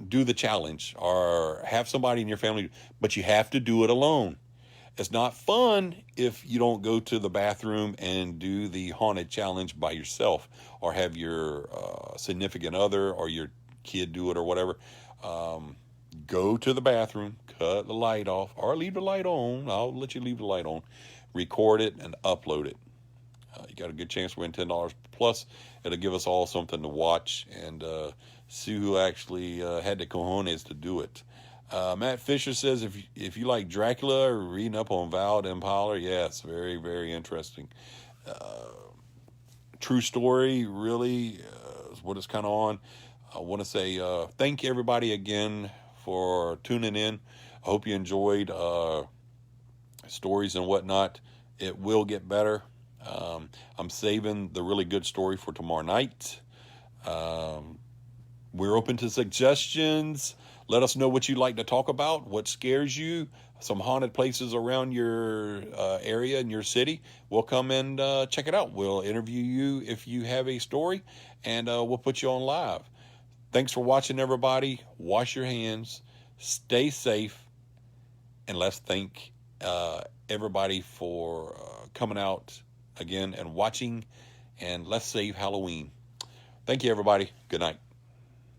Speaker 1: do the challenge or have somebody in your family, but you have to do it alone. It's not fun if you don't go to the bathroom and do the haunted challenge by yourself, or have your significant other or your kid do it or whatever. Go to the bathroom, cut the light off, or leave the light on. I'll let you leave the light on. Record it and upload it. You got a good chance to win $10. Plus, it'll give us all something to watch and see who actually had the cojones to do it. Matt Fisher says, if you like Dracula or reading up on Val Impaler, yes, very, very interesting. True story, really, is what it's kind of on. I want to say thank everybody again for tuning in. I hope you enjoyed stories and whatnot. It will get better. I'm saving the really good story for tomorrow night. We're open to suggestions. Let us know what you'd like to talk about, what scares you, some haunted places around your area in your city. We'll come and check it out. We'll interview you if you have a story, and we'll put you on live. Thanks for watching, everybody. Wash your hands, stay safe, and let's thank everybody for coming out again and watching, and let's save Halloween. Thank you, everybody. Good night.